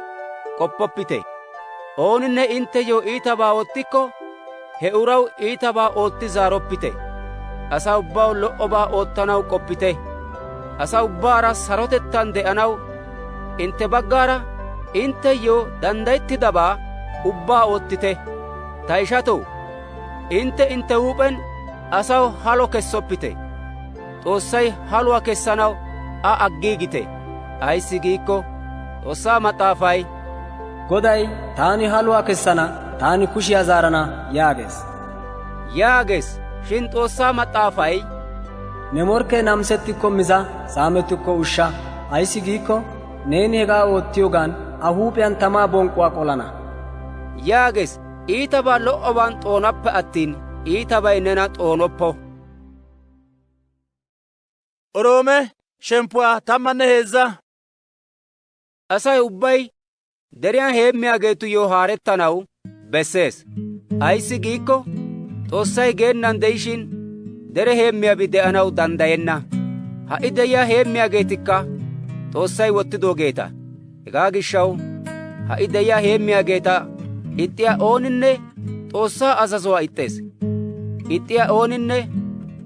qoppoppite. Ooninne intteyyoo iitabaa oottikko he uraw iitabaa ootti zaaroppite. Asa ubbaw lo"obaa oottanaw qoppite. Asa ubbaara sarotettan de'anaw intte baggaara intteyyoo danddayettidabaa ubbaa oottite. Ta ishatoo, intte huuphen asaw halo kessoppite. Xoossay haluwaa kessanaw a aggiigite. Ayssi giikko Xoossaa maxaafay, Goday taani haluwaa kessana, taani kushiyaa zaarana yaagees. Shin Xoossaa maxaafay, ne morkkee namisettikko miza, saamettikko ushsha. Ayssi giikko neeni hegaa oottiyoogan a huuphiyan tamaa bonqquwaa qolana yaagees. Iitabaa lo"obaan xoonappe attin iitabay nena xoonoppo. Oroome shemppuwaa 13 Asay ubbay deriyaan heemmiyaageetuyyoo haarettanaw bessees. Ayssi giikko Xoossay geennan de'ishin dere heemmiyaabi de'anaw danddayenna. Ha"i de'iyaa heemmiyaageetikka Xoossay wottidoogeeta. Hegaa gishshaw ha"i de'iyaa heemmiyaageeta ixxiyaa ooninne Xoossaa azazuwaa ixxees. Ixxiyaa ooninne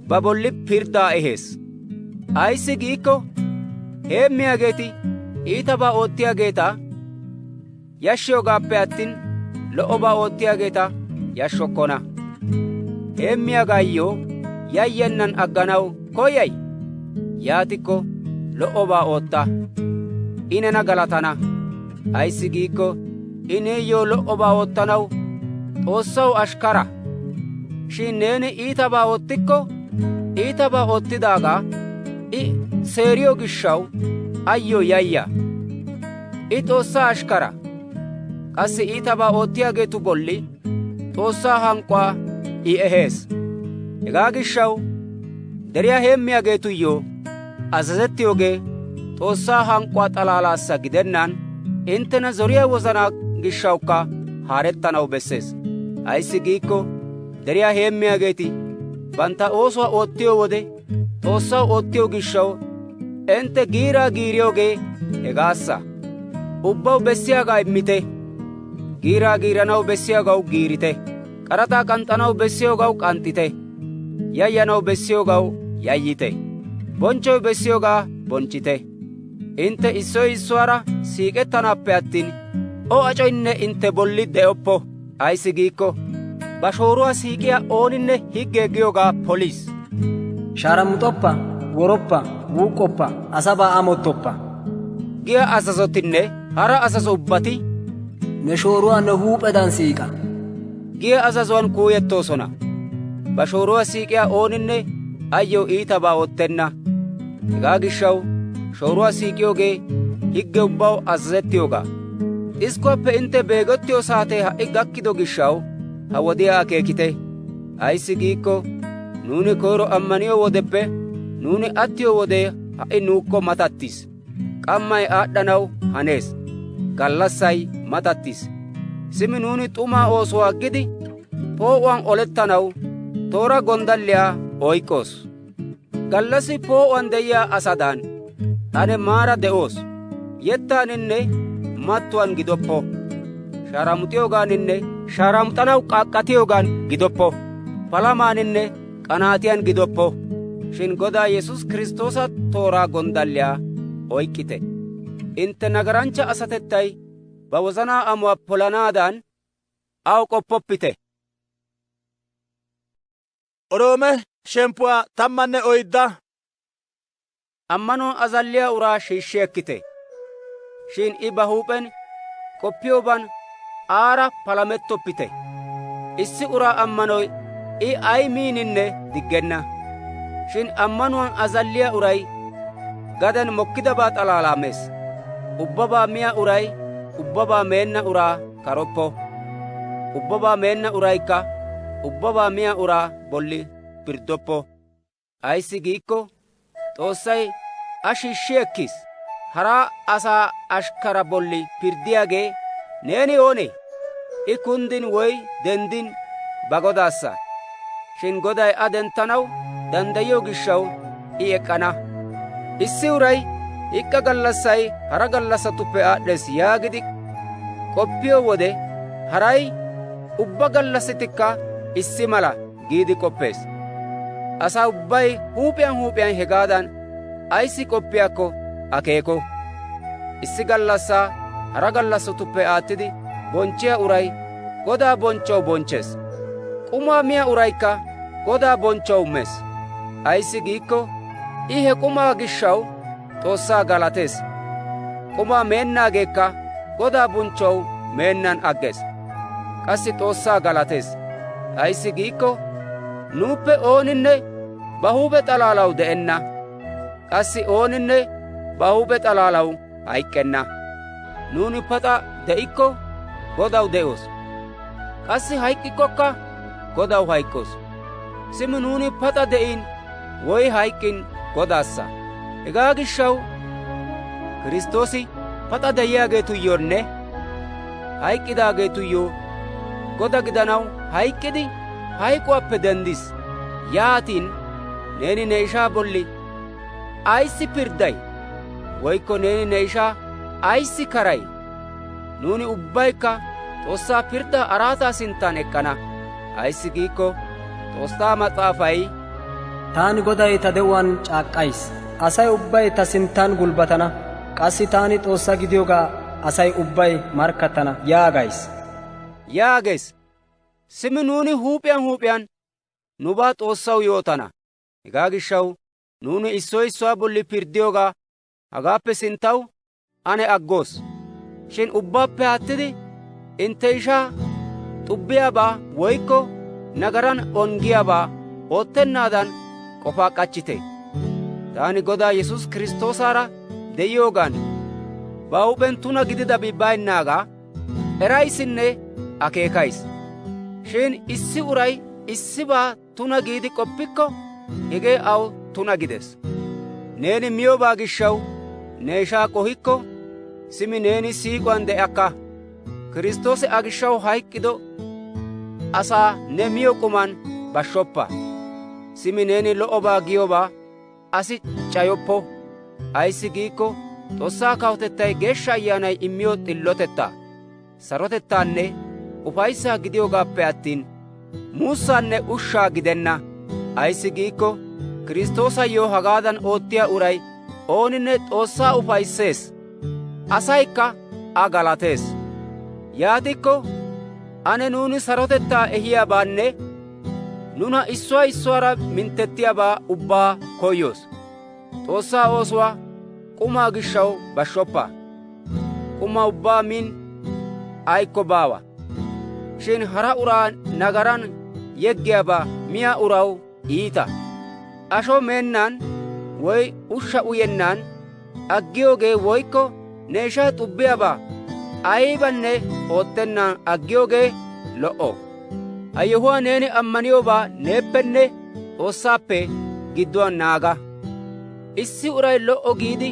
ba bolli pirddaa ehees. Ayssi giikko heemmiyaageeti iitabaa oottiyaageeta yashshiyoogaappe attin lo"obaa oottiyaageeta yashshokkona. Heemmiyaagaayyoo yayyennan agganaw koyay? Yaatikko lo"obaa ootta, I nena galatana. Ayssi giikko I neeyyoo lo"obaa oottanaw Xoossaw ashkara. Shin neeni iitabaa oottikko iitabaa oottidaagaa I seeriyo gishshaw ayyo yayya. I Xoossaa ashkara. Qassi iitabaa oottiyaageetu bolli Xoossaa hank'k'uwaa I ehees. Hegaa gishshaw deriyaa heemmiyaageetuyyoo azazettiyoogee Xoossaa hank'k'uwaa xalaalaassa gidennaan inttena zoriyaa wozanaa gishshawukka haarettanaw bessees. Ayssi giikko deriyaa heemmiyaageeti bantta oosuwaa oottiyo wode Xoossaw oottiyo gishshaw intte giiraa giiriyoogee hegaassa. Ubbaw bessiyaagaa immite. Giiraa giiranaw bessiyaagaw giirite. Qaraxaa k'ans's'anaw bessiyoogaw k'ans's'ite. Yayyanaw bessiyoogaw yayyite. Bonchchoy bessiyoogaa bonchchite. Intte issoy issuwaara siiqettanaappe attin o acoynne intte bolli de'oppo. Ayssi giikko ba shooruwaa siiqiyaa ooninne higgee giyoogaa poliis. Shaaramuxoppa, woroppa, wuuqqoppa, asabaa amottoppa giya azazotinne hara azazo ubbati ne shooruwaa ne huuphedan siiqa giya azazuwaan kuuyettoosona. Ba shooruwaa siiqiyaa ooninne ayyo iitabaa oottenna. Hegaa gishshaw shooruwaa siiqiyoogee higge ubbaw azazettiyoogaa. Xiskkuwaappe intte beegottiyoo saatee ha"i gakkido gishshaw ha wodiyaa akeekite. Ayssi giikko nuuni koyro ammaniyo wodeppe nuuni attiyo wode ha"i nuukko matattis. Qammay aad'd'anaw hanees. Gallassay matattis. Simi nuuni xumaa oosuwaa aggidi poo'uwaan olettanaw toora gonddalliyaa oyk'k'oos. Gallassi poo'uwaan de'iyaa asadan ane maara de'oos. Yettaaninne mattuwaan gidoppo. Shaaramuxiyoogaaninne shaaramuxanaw k'aaqqatiyoogaan gidoppo. Palamaaninne qanaatiyaan gidoppo. Shin Godaa Yesuus Kiristtoosa tooraa gonddalliyaa oyk'k'ite. Intte nagaranchcha asatettay ba wozanaa amuwaa polanaadan aw qoppoppite. Oroome shemppuwaa 14 Ammanuwaan azalliyaa uraa shiishshi ekkite. Shin I ba huuphen qoppiyooban aara palamettoppite. Issi uraa ammanoy I ay miininne diggenna. Shin ammanuwaan azalliyaa uray gaden mokkidabaa xalaalaa mees. Ubbabaa miyaa uray ubbabaa meenna uraa karoppo. Ubbabaa meenna uraykka ubbabaa miyaa uraa bolli pirddoppo. Ayssi giikko Xoossay a shiishshi ekkis. Haraa asaa ashkara bolli pirddiyaagee neeni oonee? I kunddin woy denddin ba Godaassa. Shin Goday a denttanaw danddayiyo gishshaw I ek'k'ana. Issi uray hikka gallassay hara gallassatuppe aad'd'ees yaagidi qoppiyo wode haray ubba gallassitikka issi mala giidi qoppees. Asaa ubbay huup'iyaan huup'iyaan hegaadan ayssi qoppiyaakko akeeko. Issi gallassaa hara gallassatuppe aattidi bonchchiyaa uray Godaa bonchchaw bonchchees. Qumaa miyaa uraykka Godaa bonchchaw mees. Ayssi giikko I he qumaa gishshaw Xoossaa galatees. qumaa meennaageekka Godaa bonchchow meennan aggees. Qassi Xoossaa galatees. Ayssi giikko nuuppe ooninne ba huuphe xalaalaw de'enna; qassi ooninne ba huuphe xalaalaw hayk'k'enna. Nuuni pas'a de'ikko Godaw de'oos; qassi hayk'k'ikkokka Godaw hayk'k'oos. Simi nuuni pas'a de'in woy hayk'k'in Godaassa. Hegaa gishshaw Kiristtoosi pas'a de'iyaageetuyyonne hayk'k'idaageetuyyoo Goda gidanaw hayk'k'idi hayk'uwaappe denddis. Yaatin neeni ne ishaa bolli ayissi pirdday? Woykko neeni ne ishaa ayissi karay? Nuuni ubbaykka S'oossaa pirddaa araataa sinttan ek'k'ana. Ayissi giikko S'oossaa Mas'aafay, taani Goday ta de'uwaan c'aaqqays. Asay ubbay ta sinttan gulbatana. Qassi taani Xoossaa gidiyoogaa asay ubbay markkattana yaagees. Simi nuuni huup'iyaan huup'iyaan nubaa Xoossaw yootana. Hegaa gishshaw nuuni issoy issuwaa bolli pirddiyoogaa hagaappe sinttaw ane aggoos. Shin ubbaappe aattidi intte ishaa xubbiyaabaa woykko nagaran onggiyaabaa oottennaadan qofaa k'achchite. Taani Godaa Yesuus Kiristtoosaara de'iyoogaan ba huuphen tuna gididabi baynnaagaa eraysinne akeekays. Shin issi uray issibaa tuna giidi qoppikko hegee aw tuna gides. Neeni miyoobaa gishshaw ne ishaa qohikko simi neeni siiquwaan de'akka. Kiristtoosi a gishshaw hayk'k'ido asaa ne miyo k'uman bashshoppa. Simi neeni lo'obaa giyoobaa asi cayoppo. Ayissi giikko S'oossaa kawutettay Geeshsha Ayyaanay immiyo s'illotettaa, sarotettaanne ufayssaa gidiyoogaappe attin muussaanne ushshaa gidenna. Ayissi giikko Kiristtoosayyo hagaadan oottiyaa uray ooninne Xoossaa ufayissees; asaykka a galatees. Yaatikko ane nuuni sarotettaa ehiyaabaanne nuna issuwaa issuwaara minttettiyaabaa ubbaa koyyoos. Xoossaa oosuwaa qumaa gishshaw bashshoppa. Quma ubbaa min ayikko baawa. Shin hara uraa nagaran yeggiyaabaa miyaa uraw iita. Asho meennaan woy ushsha uyennaan aggiyoogee woykko ne ishaa xubbiyaabaa aybanne oottennan aggiyoogee lo"o. Ha yohuwaa neeni ammaniyoobaa neeppenne Xoossaappe gidduwaan naaga. Issi uray lo"o giidi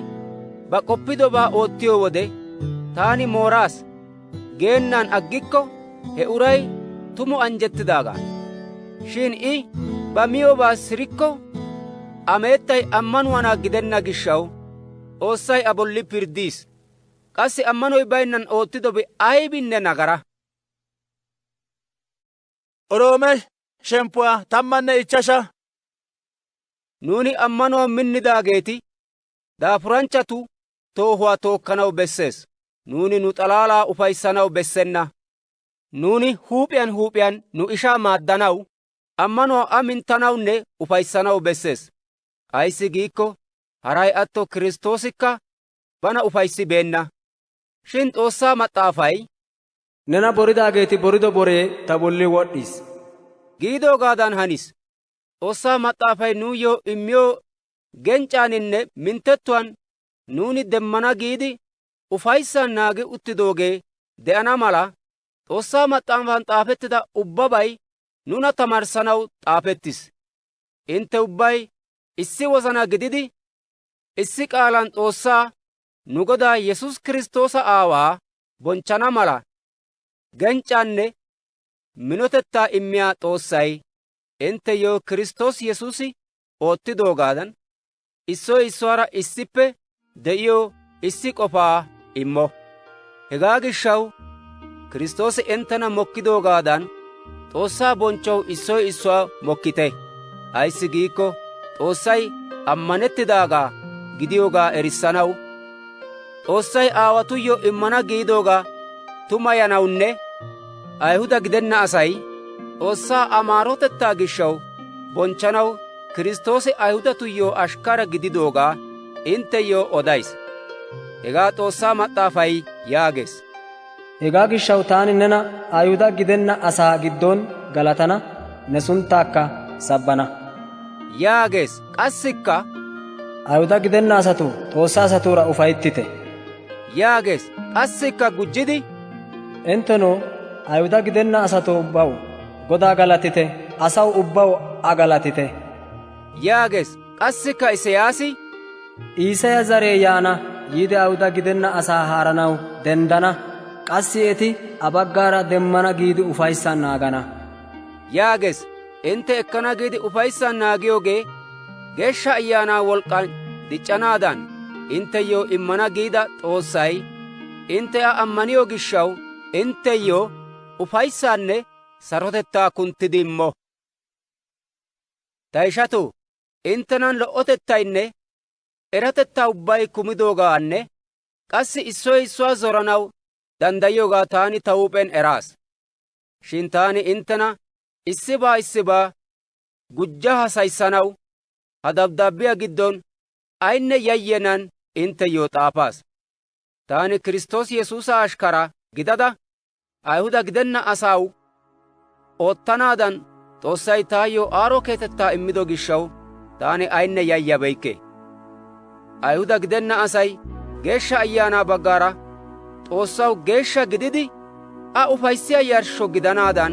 ba qoppidobaa oottiyo wode, taani mooraas geennan aggikko he uray tumu anjjettidaagaa. Shin I ba miyoobaa sirikko ameettay ammanuwaana gidenna gishshaw Xoossay a bolli pirddiis. Qassi ammanoy baynnan oottidobi aybinne nagara. Oroome shemppuwaa 15. Nuuni ammanuwaan minnidaageeti daafuranchchatu toohuwaa tookkanaw bessees. Nuuni nu xalaalaa ufayssanaw bessenna. Nuuni huup'iyaan huup'iyaan nu ishaa maaddanaw, ammanuwaa a minttanawunne ufayssanaw bessees. Ayissi giikko haray atto Kiristtoosikka bana ufayssibeenna. Shin S'oossaa Mas'aafay, nena boridaageeti borido boree ta bolli wodhdhis giidoogaadan hanis. S'oossaa Mas'aafay nuuyyo immiyo genc'c'aaninne minttettuwaan nuuni demmana giidi ufayssaan naagi uttidoogee de'ana mala, S'oossaa Mas'aafan xaafettida ubbabay nuna tamarissanaw xaafettis. Intte ubbay issi wozana gididi issi qaalan Xoossaa nu Godaa Yesuus Kiristtoosa Aawaa bonchchana mala, genc'c'aanne minotettaa immiyaa Xoossay intteyyoo Kiristtoosi Yesuusi oottidoogaadan issoy issuwaara issippe de'iyo issi qofaa immo. Hegaa gishshaw Kiristtoosi inttena mokkidoogaadan Xoossaa bonchchow issoy issuwaa mokkite. Ayissi giikko Xoossay ammanettidaagaa gidiyoogaa erissanaw, Xoossay aawatuyyo immana giidoogaa tumayanawunne Ayihuda gidenna asay Xoossaa amaarotettaa gishshaw bonchchanaw Kiristtoosi Ayihudatuyyo ashkara gididoogaa intteyyoo odayis. Hegaa Xoossaa maxaafay yaagees. Hegaa gishshawu taani nena Ayhuda gidenna asaa giddon galatana, ne sunttaakka sabbana. Yaagees. Qassikka Ayhuda gidenna asatoo Xoossaa asatuura ufayettite. Yaagees. Qassikka gujjidi Inttenoo Ayhuda gidenna asatoo ubbawu Godaa galatite, asaw ubbawu a galatite. Yaagees. Qassikka Isiyaasi Iisaya zaree yaana yiide Ayhuda gidenna asaa haaranaw denddana. Qassi eti a baggaara demmana giidi ufayssan naagana. Yaagees. Intte ekkana giidi ufayssan naagiyoogee Geeshsha Ayyaanaa wolk'k'an diccanaadan intteyyo immana giida Xoossay intte a ammaniyo gishshaw intteyyo ufayssaanne sarotettaa kunttidi immo. Ta ishatoo, inttenan lo"otettaynne eratettaa ubbay kumidoogaanne qassi issoy issuwaa zoranaw danddayiyoogaa taani ta huup'en eraas. Shin taani inttena issibaa gujja haasayissanaw ha dabddaabbiyaa giddon ayinne yayyenan intteyyoo xaafaas. Taani Kiristtoosi Yesuusa ashkara gidada Ayhuda gidenna asaw oottanaadan Xoossay taayyoo aaro keetettaa immido gishshaw taani ayinne yayyabeykke. Ayhuda gidenna asay Geeshsha Ayyaanaa baggaara Xoossaw geeshsha gididi a ufayssiyaa yarshsho gidanaadan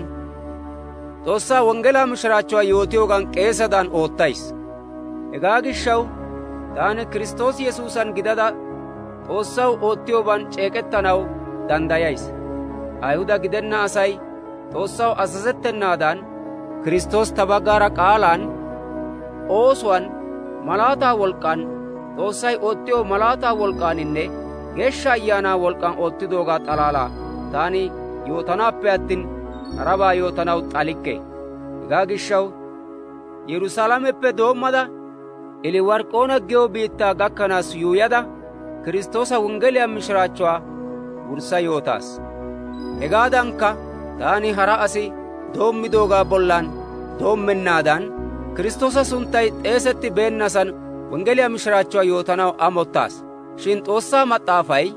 Xoossaa wonggelaa mishiraachchuwaa yootiyoogan qeesadan oottays. Hegaa gishshaw taani Kiristtoosi Yesuusan gidada Xoossaw oottiyooban ceeqettanaw danddayays. Ayhuda gidenna asay Xoossaw azazettennaadan Kiristtoosi ta baggaara qaalaan, oosuwaan, malaataa wolk'k'aan, Xoossay oottiyo malaataa wolk'k'aaninne Geeshsha Ayyaanaa wolk'k'aan oottidoogaa xalaalaa taani yootanaappe attin harabaa yootanaw xalikke. Hegaa gishshaw Yerusaalameppe doommada Iliwark'k'oone giyo biittaa gakkanaas yuuyada Kiristtoosa wonggeliyaa mishiraachchuwaa wurssa yootaas. Hegaadankka taani hara asi doommidoogaa bollan doommennaadan Kiristtoosa sunttay xeesetti beennasan wonggeliyaa mishiraachchuwaa yootanaw amottaas. Shin Xoossaa maxaafay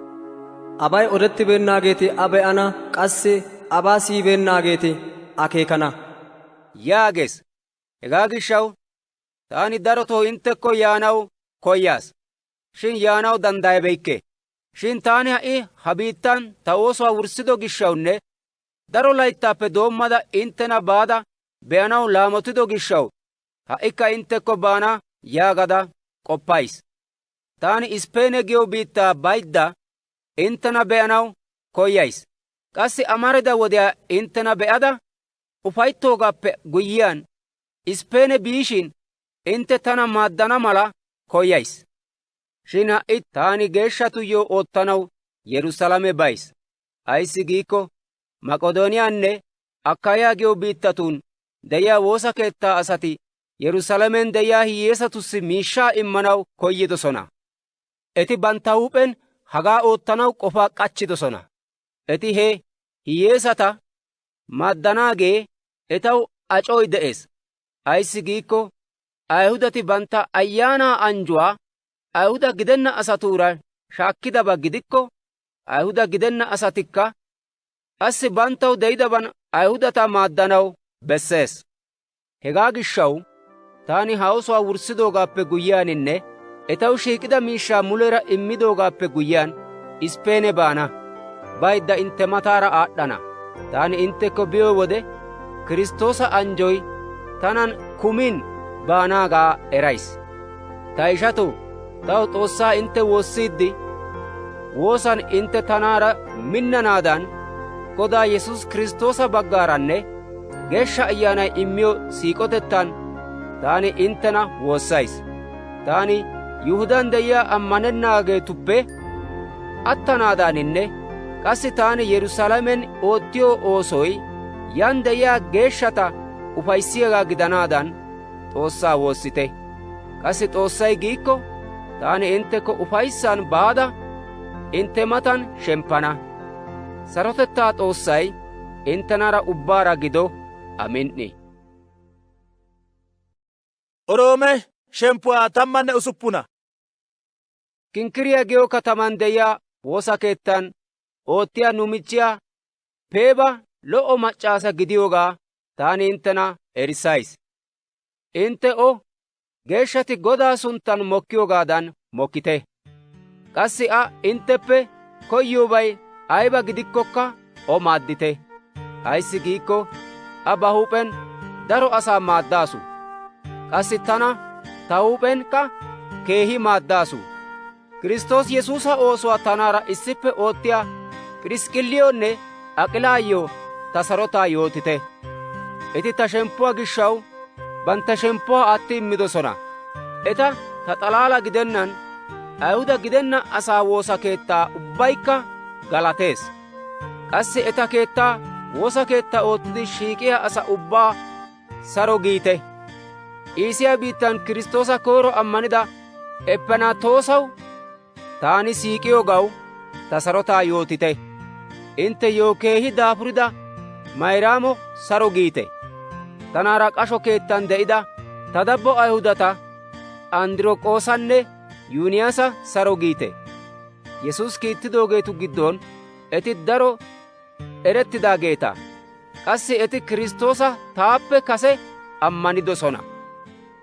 abay odettibeenaageeti a be'ana, qassi abaa siyibeennaageeti akeekana yaagees. Hegaa gishshaw taani darotoo inttekko yaanaw koyaas, shin yaanaw danddayabeykke. Shin taani ha'i ha biittan ta oosuwaa wurssido gishshawunne daro layttaappe doommada inttena baada be'anaw laamotido gishshaw ha'ikka inttekko baana yaagada qoppays. Taani Isppeene giyo biittaa baydda inttena be'anaw koyays. Qassi amarida wodiyaa inttena be'ada ufayttoogaappe guyyiyaan Isppeene biishin intte tana maaddana mala koyays. Shin ha'i taani geeshshatuyyo oottanaw Yerusaalame bays. Ayssi giikko Maqodooniyaanne Akkayaa giyo biittatun de'iyaa woosa keettaa asati Yerusaalamen de'iyaa hiyyeesatussi miishshaa immanaw koyyidosona. Eti bantta huup'en hagaa oottanaw qofaa k'achchidosona. Eti he hiyyeesata maaddanaagee etaw ac'oy de'ees. Ayssi giikko Ayhudati bantta ayyaanaa anjjuwaa Ayhuda gidenna asatuura shaakkidaba gidikko Ayhuda gidenna asatikka qassi banttaw de'idaban Ayhudata maaddanaw bessees. Hegaa gishshaw taani ha oosuwaa wurssidoogaappe guyyiyaaninne etaw shiik'ida miishshaa muleera immidoogaappe guyyiyaan Isppeene baana. Baydda intte mataara aad'd'ana. Taani inttekko biyo wode Kiristtoosa anjjoy tanan kumin baanaagaa erays. Ta ishatoo, taw Xoossaa intte woossiiddi woosan intte tanaara minnanaadan Godaa Yesuus Kiristtoosa baggaaranne Geeshsha Ayyaanay immiyo siiqotettaan taani inttena woossays. Taani Yihudaan de'iyaa ammanennaageetuppe attanaadaaninne qassi taani Yerusaalamen oottiyo oosoy yan de'iyaa geeshshata ufayssiyaagaa gidanaadan Xoossaa woossite. Qassi Xoossay giikko taani inttekko ufayssan baada intte matan shemppana. Sarotettaa Xoossay inttenara ubbaara gido. Amin"i. Oroome shemppuwaa 16 Kinkiriyaa giyo kataman de'iyaa woosa keettan oottiyaa nu michchiyaa Peeba lo"o maccaasa gidiyoogaa taani inttena erissayis. Intte O geeshshati Godaa sunttan mokkiyoogaadan mokkite. Qassi A intteppe koyyoobay ayba gidikkokka O maaddite. Ayssi giikko A ba huuphen daro asaa maaddaasu. Qassi tana ta huuphenkka keehi maaddaasu. Kiristoos Yesuusa oosuwaa tanaara issippe oottiyaa P'irisk'k'illiyonne Ak'ilaayyo ta sarotaa yootite. Eti ta shemppuwaa gishshaw bantta shemppuwaa aatti immidosona. Eta ta xalaala gidennan Ayihuda gidenna asaa woosa keettaa ubbaykka galatees. Qassi eta keettaa woosa keettaa oottidi shiiqiyaa asaa ubbaa saro giite. Iisiyaa biittan Kiristoosa koyro ammanida Eppanatoosaw taani siiqiyoogaw ta sarotaa yootite. Intte yoo keehi daafurida Mayraamo saro giite. Tanaara qasho keettan de'ida ta dabbo Ayihudata Andirokoosanne Yuniyaasa saro giite. Yesuus kiittidoogeetu giddon eti daro erettidaageeta. Qassi eti Kiristtoosa taappe kase ammanidosona.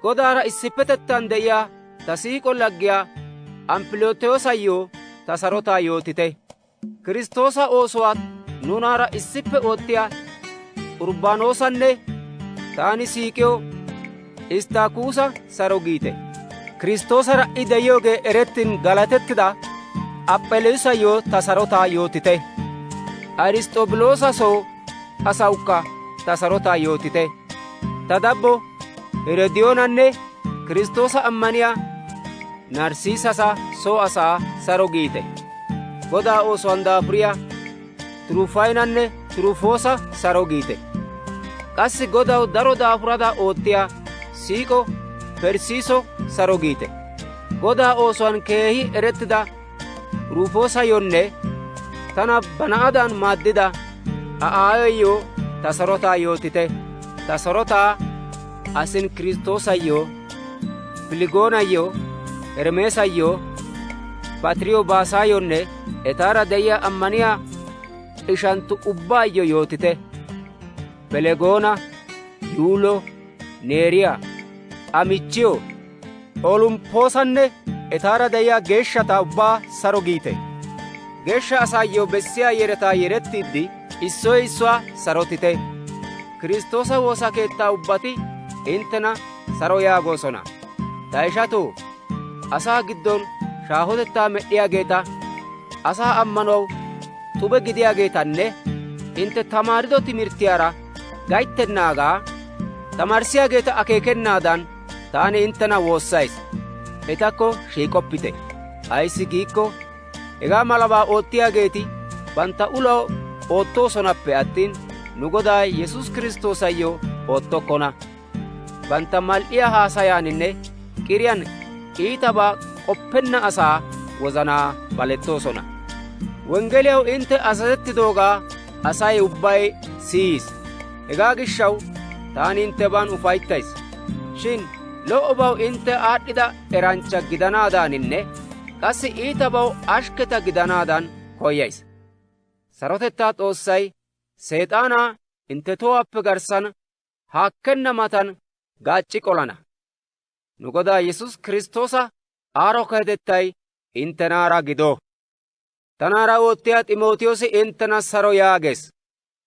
Godaara issippetettan de'iyaa ta siiqo laggiyaa Amppilootosayyoo ta sarotaa yootite. Kiristtoosa oosuwaa nunaara issippe oottiyaa Urbaanoosanne taani siiqiyo Isttaakuusa saro giite. Kiristtoosara I de'iyoogee erettin galatettida Apheluusayyoo ta sarotaa yootite. Arisxxobiloosa soo asawukka ta sarotaa yootite. Ta dabbo Herodiyoonanne Kiristoosa ammaniyaa Narsiisasa soo asaa saro giite. Godaa oosuwaan daafuriyaa Tirufaynanne Tirufoosa saro giite. Qassi Godaw daro daafurada oottiyaa siiqo Persiiso saro giite. Godaa oosuwaan keehi erettida Rufoosayonne tana ba na'adan maaddida A'aayoyyoo ta sarotaa yootite. Ta sarotaa asin Kiristoosayyoo, Filigoonayyoo, Hermeesayyoo, Patiriyoobaasayonne etaara de'iyaa ammaniyaa ishanttu ubbaayyo yootite. Pelegoona, Yuulo, Neeriyaa, Amichiyo, Olumpoosanne etaara de'iyaa geeshshata ubbaa saro giite. Geeshsha asaayyoo bessiyaa yeretaa yerettiiddi issoy issuwaa sarotite. Kiristoosa woosa keettaa ubbati inttena saro yaagoosona. Ta ishatoo, asaa giddon shaahotettaa med'd'iyaageeta, asaa ammanaw xube gidiyaageetanne intte tamaarido timirttiyaara gayttennaagaa tamarissiyaageeta akeekennaadan taani inttena woossayis. Etakko shiiqoppite. Ayssi giikko hegaa malabaa oottiyaageeti bantta ulaw oottoosonappe attin nu Godaa Yesuus Kiristoosayyoo oottokkona. Bantta mal"iyaa haasayaaninne qiriyaan iitabaa qoppenna asaa wozanaa balettoosona. Wonggeliyaw intte azazettidoogaa Asay ubbay siyiis. Hegaa gishshaw taani inttebaan ufayttays. Shin lo"obaw intte aad'd'ida eranchcha gidanaadaaninne qassi iitabaw ashkketa gidanaadan koyays. Sarotettaa Xoossay Seexaanaa intte tohuwaappe garssan haakkenna matan gaac'c'i qolana. Nu Godaa Yesuus Kiristtoosa aaro kehatettay inttenaara gido. Tanaara oottiyaa S'imootiyoosi inttena saro yaagees.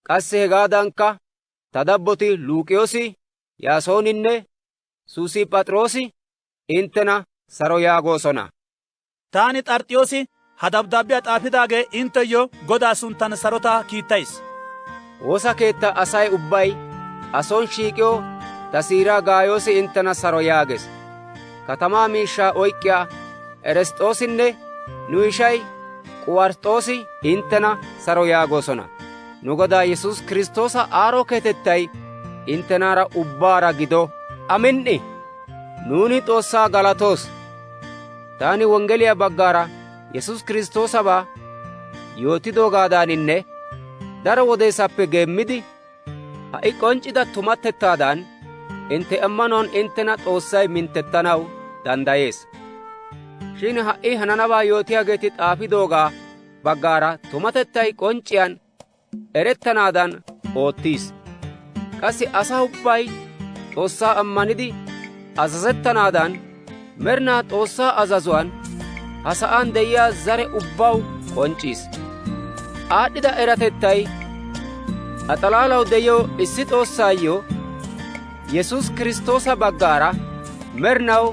Qassi hegaadankka ta dabboti Luuqiyoosi, Yaasooninne Suusiphaxiroosi inttena saro yaagoosona. Taani Xarxiyoosi ha dabdaabbiyaa xaafidaagee intteyyo Godaa sunttan sarotaa kiittays. Woosa keetta asay ubbay ason shiiqiyo ta siiraa Gaayoosi inttena saro yaagees. Katamaa miishshaa oyk'k'iyaa Eresxoosinne nu ishay Quwarxoosi inttena saro yaagoosona. Nu Godaa Yesuus Kiristtoosa aaro kehatettay inttenaara ubbaara gido. Amin"i. Nuuni Xoossaa galatoos. Taani wonggeliyaa baggaara Yesuus Kiristtoosabaa yootidoogaadaaninne daro wodeesappe geemmidi ha'i k'onc'c'ida tumatettaadan intte ammanuwaan inttena Xoossay minttettanaw danddayees. Shin ha'i hananabaa yootiyaageeti xaafidoogaa baggaara tumatettay qonc'c'iyaan erettanaadan oottiis. Qassi asaa ubbay S'oossaa ammanidi azazettanaadan med'inaa S'oossaa azazuwaan ha sa'aan de'iyaa zare ubbaw qonc'c'iis. Aad'd'ida eratettay ha s'alaalaw de'iyoo issi S'oossaayyoo Yesuusi Kiristtoosa baggaara med'inaw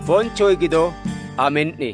bonchchoy gido. Amen"i.